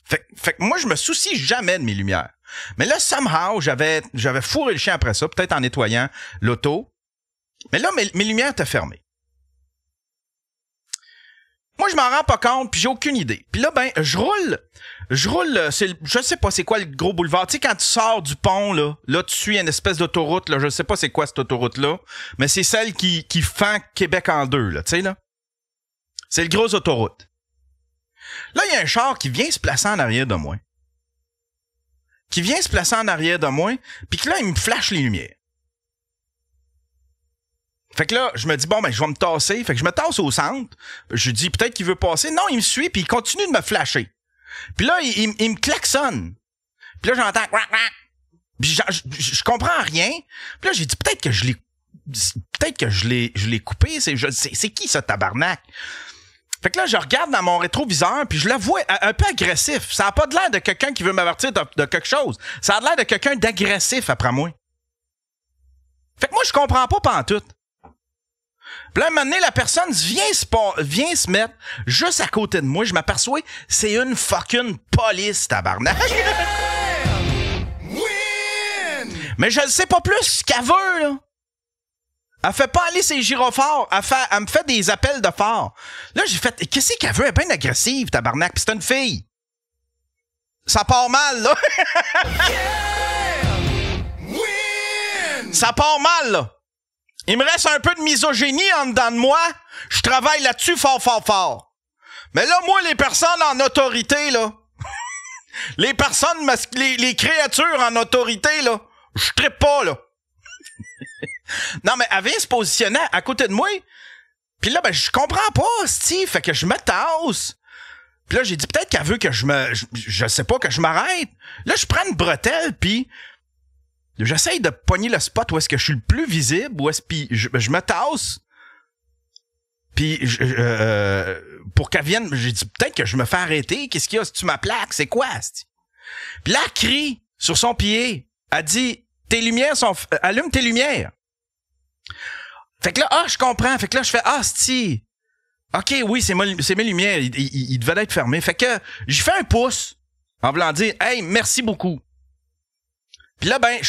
Fait que moi, je me soucie jamais de mes lumières. Mais là, somehow, j'avais fourré le chien après ça, peut-être en nettoyant l'auto. Mais là, mes lumières étaient fermées. Moi, je m'en rends pas compte, puis j'ai aucune idée. Puis là, ben, je roule, je sais pas c'est quoi le gros boulevard. Tu sais, quand tu sors du pont, là, tu suis une espèce d'autoroute, là, je sais pas c'est quoi cette autoroute-là, mais c'est celle qui fend Québec en deux, là, tu sais, là. C'est le gros autoroute. Là, il y a un char qui vient se placer en arrière de moi. Puis que là, il me flash les lumières. Fait que là, je me dis, bon, ben, je vais me tasser. Fait que je me tasse au centre. Je dis, peut-être qu'il veut passer. Non, il me suit, puis il continue de me flasher. Puis là, il me klaxonne. Puis là, j'entends... Puis je comprends rien. Puis là, j'ai dit, peut-être que je l'ai coupé. C'est qui, ce tabarnak? Fait que là, je regarde dans mon rétroviseur, puis je le vois un peu agressif. Ça a pas de l'air de quelqu'un qui veut m'avertir de quelque chose. Ça a l'air de quelqu'un d'agressif après moi. Fait que moi, je comprends pas pantoute. Puis là, un moment donné, la personne vient se mettre juste à côté de moi. Je m'aperçois, c'est une fucking police, tabarnak. Mais je ne sais pas plus ce qu'elle veut, là. Elle fait pas aller ses gyrophares. Elle me fait des appels de phare. Là, j'ai fait, qu'est-ce qu'elle veut? Elle est bien agressive, tabarnak. Pis c'est une fille. Ça part mal, là. Ça part mal, là. Il me reste un peu de misogynie en dedans de moi. Je travaille là-dessus fort. Mais là, moi, les personnes en autorité, là. Les personnes, les créatures en autorité, là. Je trippe pas, là. Non, mais elle vient se positionner à côté de moi. Puis là, ben, je comprends pas, Steve. Fait que je me tasse. Puis là, j'ai dit peut-être qu'elle veut que je sais pas, que je m'arrête. Là, je prends une bretelle, puis j'essaye de pogner le spot où est-ce que je suis le plus visible, puis je me tasse. Puis pour qu'elle vienne, j'ai dit peut-être que je me fais arrêter. Qu'est-ce qu'il y a? Si tu ma plaque, c'est quoi, Steve? Puis là, elle crie sur son pied. Elle dit, allume tes lumières. Fait que là, je comprends. Fait que là, je fais, Steve. OK, oui, c'est mes lumières. Il devait être fermé. Fait que j'ai fait un pouce en voulant dire, hey, merci beaucoup. Puis là, ben,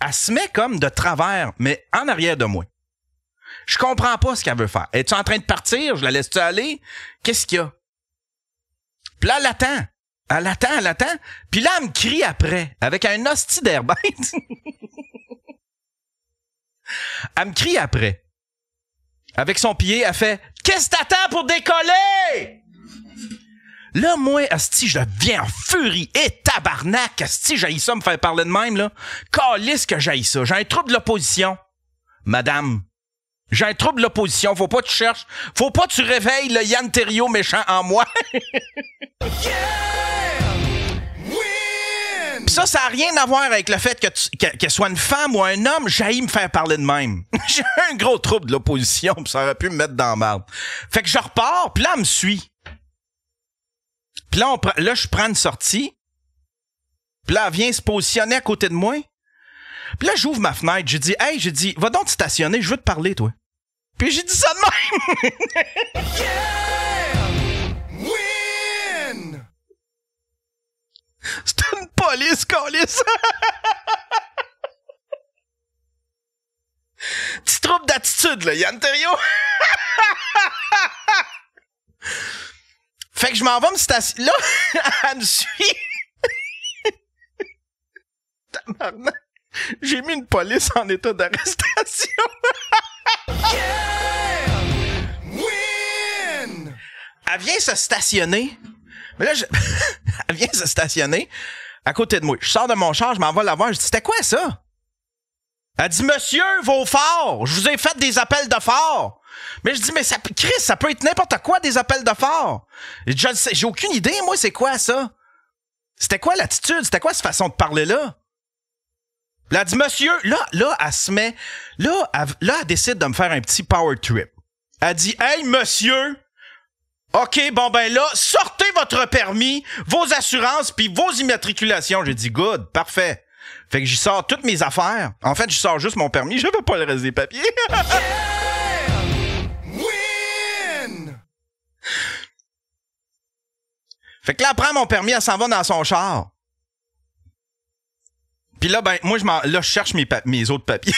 elle se met comme de travers, mais en arrière de moi. Je comprends pas ce qu'elle veut faire. Es-tu en train de partir? Je la laisse-tu aller? Qu'est-ce qu'il y a? Puis là, elle attend. Puis là, elle me crie après, avec un hostie d'air bête. Elle me crie après. Avec son pied, elle fait « Qu'est-ce que t'attends pour décoller? » Là, moi, asti, je deviens en furie. Et tabarnak, asti, j'haïs ça me faire parler de même, là. Calisse que j'haïs ça. J'ai un trouble de l'opposition. Madame, j'ai un trouble de l'opposition. Faut pas que tu cherches. Faut pas que tu réveilles le Yann Terriot méchant en moi. Pis ça n'a rien à voir avec le fait qu'elle soit une femme ou un homme. J'haïs me faire parler de même. J'ai un gros trouble de l'opposition, pis ça aurait pu me mettre dans la merde. Fait que je repars, pis là, elle me suit. Pis là, je prends une sortie. Pis là, elle vient se positionner à côté de moi. Pis là, j'ouvre ma fenêtre. J'ai dit, hey, va donc te stationner, je veux te parler, toi. Puis j'ai dit ça de même. C'est une police, câlisse. Petit trouble d'attitude, là, Yann Terriot. Fait que je m'en vais me stationner. Là, elle me suit. J'ai mis une police en état d'arrestation. Elle vient se stationner. Mais là, elle vient se stationner à côté de moi. Je sors de mon char, je m'en vais la voir. Je dis, c'était quoi ça? Elle dit, monsieur, vos phares. Je vous ai fait des appels de phare. Mais je dis, mais Chris, ça peut être n'importe quoi, des appels de phare. J'ai aucune idée, moi, c'est quoi ça? C'était quoi l'attitude? C'était quoi cette façon de parler-là? Là, elle dit, monsieur, là, elle se met, là, elle décide de me faire un petit power trip. Elle dit, hey, monsieur, OK, bon, ben là, sortez votre permis, vos assurances, puis vos immatriculations. J'ai dit, good, parfait. Fait que j'y sors toutes mes affaires. En fait, j'y sors juste mon permis, je veux pas le reste des papiers. Win! Fait que là, elle prend mon permis, elle s'en va dans son char. Puis là, ben, moi, je cherche mes autres papiers.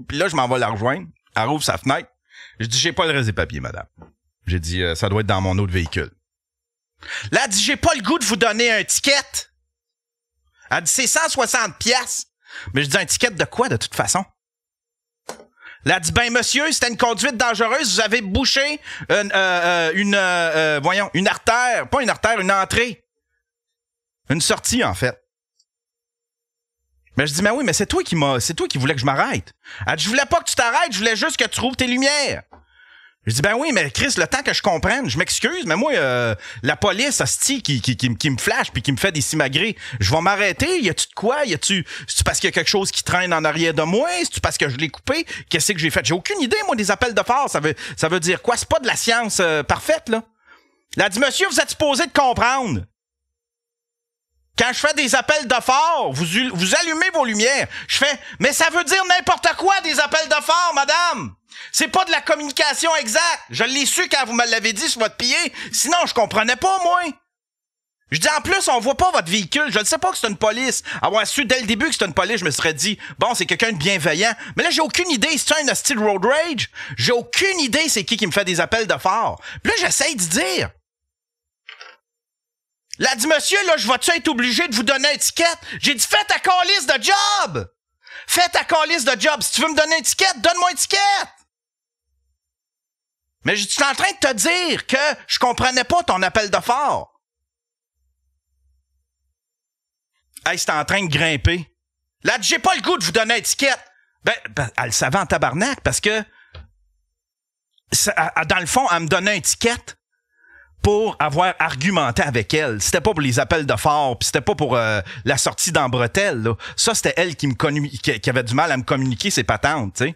Puis là, je m'en vais la rejoindre. Elle rouvre sa fenêtre. Je dis, j'ai pas le reste des papiers, madame. J'ai dit, ça doit être dans mon autre véhicule. Là, elle dit, j'ai pas le goût de vous donner un ticket. Elle dit, c'est 160 piastres. Mais je dis, un ticket de quoi, de toute façon? Là, elle dit, ben, monsieur, c'était une conduite dangereuse. Vous avez bouché une artère. Pas une artère, une entrée. Une sortie, en fait. Mais je dis, mais oui, mais c'est toi qui voulais que je m'arrête. Elle dit, je voulais pas que tu t'arrêtes, je voulais juste que tu trouves tes lumières. Je dis, ben oui, mais Chris, le temps que je comprenne, je m'excuse, mais moi, la police, hostie, qui me flash puis qui me fait des simagrées, je vais m'arrêter, y a-tu de quoi? C'est-tu parce qu'il y a quelque chose qui traîne en arrière de moi? C'est-tu parce que je l'ai coupé? Qu'est-ce que j'ai fait? J'ai aucune idée, moi, des appels de phare. Ça veut dire quoi? C'est pas de la science parfaite, là. Elle a dit, monsieur, vous êtes supposé de comprendre. Quand je fais des appels de phare, vous allumez vos lumières. Je fais, mais ça veut dire n'importe quoi, des appels de phare, madame. C'est pas de la communication exacte. Je l'ai su quand vous me l'avez dit sur votre pied. Sinon, je comprenais pas, moi. Je dis, en plus, on voit pas votre véhicule. Je ne sais pas que c'est une police. Avoir su dès le début que c'était une police, je me serais dit, bon, c'est quelqu'un de bienveillant. Mais là, j'ai aucune idée. C'est un hostile road rage? J'ai aucune idée c'est qui me fait des appels de phare. Puis là, j'essaye de dire. Là, elle dit, monsieur, là, je vais-tu être obligé de vous donner un ticket? J'ai dit, fais ta calice de job! Fais ta calice de job. Si tu veux me donner un ticket, donne-moi un ticket! Mais je suis en train de te dire que je comprenais pas ton appel de phare. Hey, c'était en train de grimper. Là, j'ai pas le goût de vous donner un ticket. Ben, elle le savait en tabarnak parce que, dans le fond, elle me donnait un ticket pour avoir argumenté avec elle. C'était pas pour les appels de phare, puis c'était pas pour la sortie dans bretelle, là. Ça, c'était elle qui avait du mal à me communiquer ses patentes, tu sais.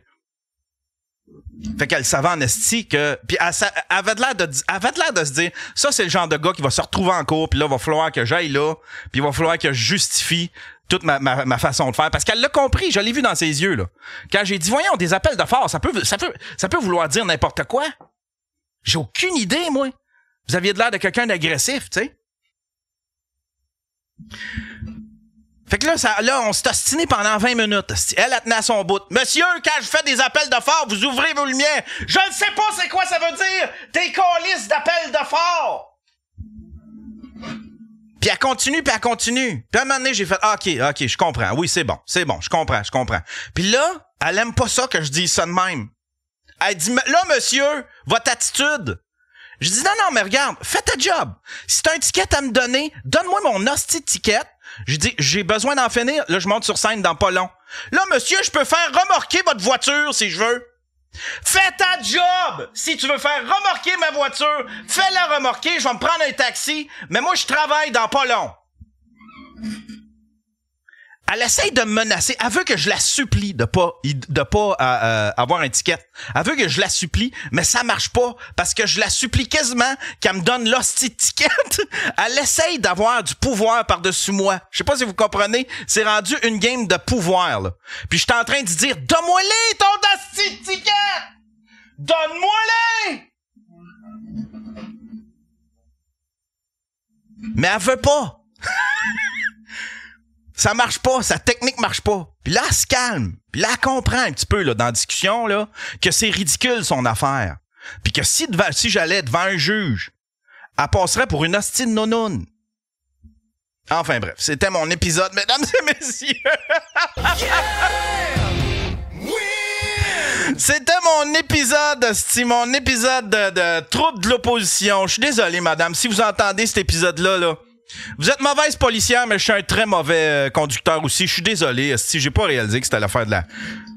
Fait qu'elle savait en esti que... Puis elle avait l'air de se dire, ça, c'est le genre de gars qui va se retrouver en cours, puis là, il va falloir que j'aille là, puis il va falloir que je justifie toute ma façon de faire. Parce qu'elle l'a compris, je l'ai vu dans ses yeux, là. Quand j'ai dit, voyons, des appels de phare, ça peut vouloir dire n'importe quoi. J'ai aucune idée, moi. Vous aviez de l'air de quelqu'un d'agressif, tu sais. Fait que là, on s'est ostiné pendant 20 minutes. Elle tenait à son bout. Monsieur, quand je fais des appels de phare, vous ouvrez vos lumières. Je ne sais pas c'est quoi ça veut dire. Des calices d'appels de phare. Puis elle continue. Puis à un moment donné, j'ai fait, OK, je comprends. Oui, c'est bon, je comprends. Puis là, elle aime pas ça que je dise ça de même. Elle dit, là, monsieur, votre attitude. Je dis, non, mais regarde, fais ta job. Si t'as un ticket à me donner, donne-moi mon hostie de ticket. Je dis, j'ai besoin d'en finir. Là, je monte sur scène dans pas long. Là, monsieur, je peux faire remorquer votre voiture si je veux. Fais ta job! Si tu veux faire remorquer ma voiture, fais-la remorquer, je vais me prendre un taxi, mais moi, je travaille dans pas long. Elle essaye de me menacer. Elle veut que je la supplie de pas avoir un ticket. Elle veut que je la supplie, mais ça marche pas parce que je la supplie quasiment qu'elle me donne l'hostie de ticket. Elle essaye d'avoir du pouvoir par-dessus moi. Je sais pas si vous comprenez. C'est rendu une game de pouvoir, là. Puis je suis en train de dire, donne-moi-les ton hostie de ticket! Donne-moi-les! Mais elle veut pas. Ça marche pas, sa technique marche pas. Puis là, elle se calme. Puis là, elle comprend un petit peu là, dans la discussion là, que c'est ridicule son affaire. Puis que si j'allais devant un juge, elle passerait pour une hostie de nounoune. Enfin bref, c'était mon épisode, mesdames et messieurs. C'était mon épisode, mon épisode de trouble de l'opposition. Je suis désolé, madame, si vous entendez cet épisode-là, là. Vous êtes mauvaise policière, mais je suis un très mauvais conducteur aussi. Je suis désolé, si j'ai pas réalisé que c'était l'affaire de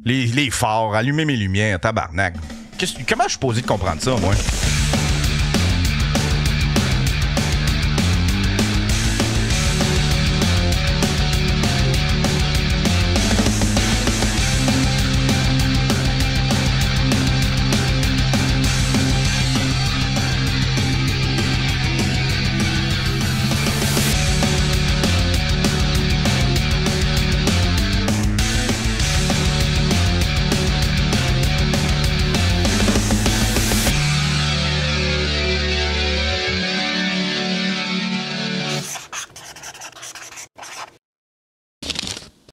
les phares, allumer mes lumières, tabarnak. Comment je suis posé de comprendre ça, moi?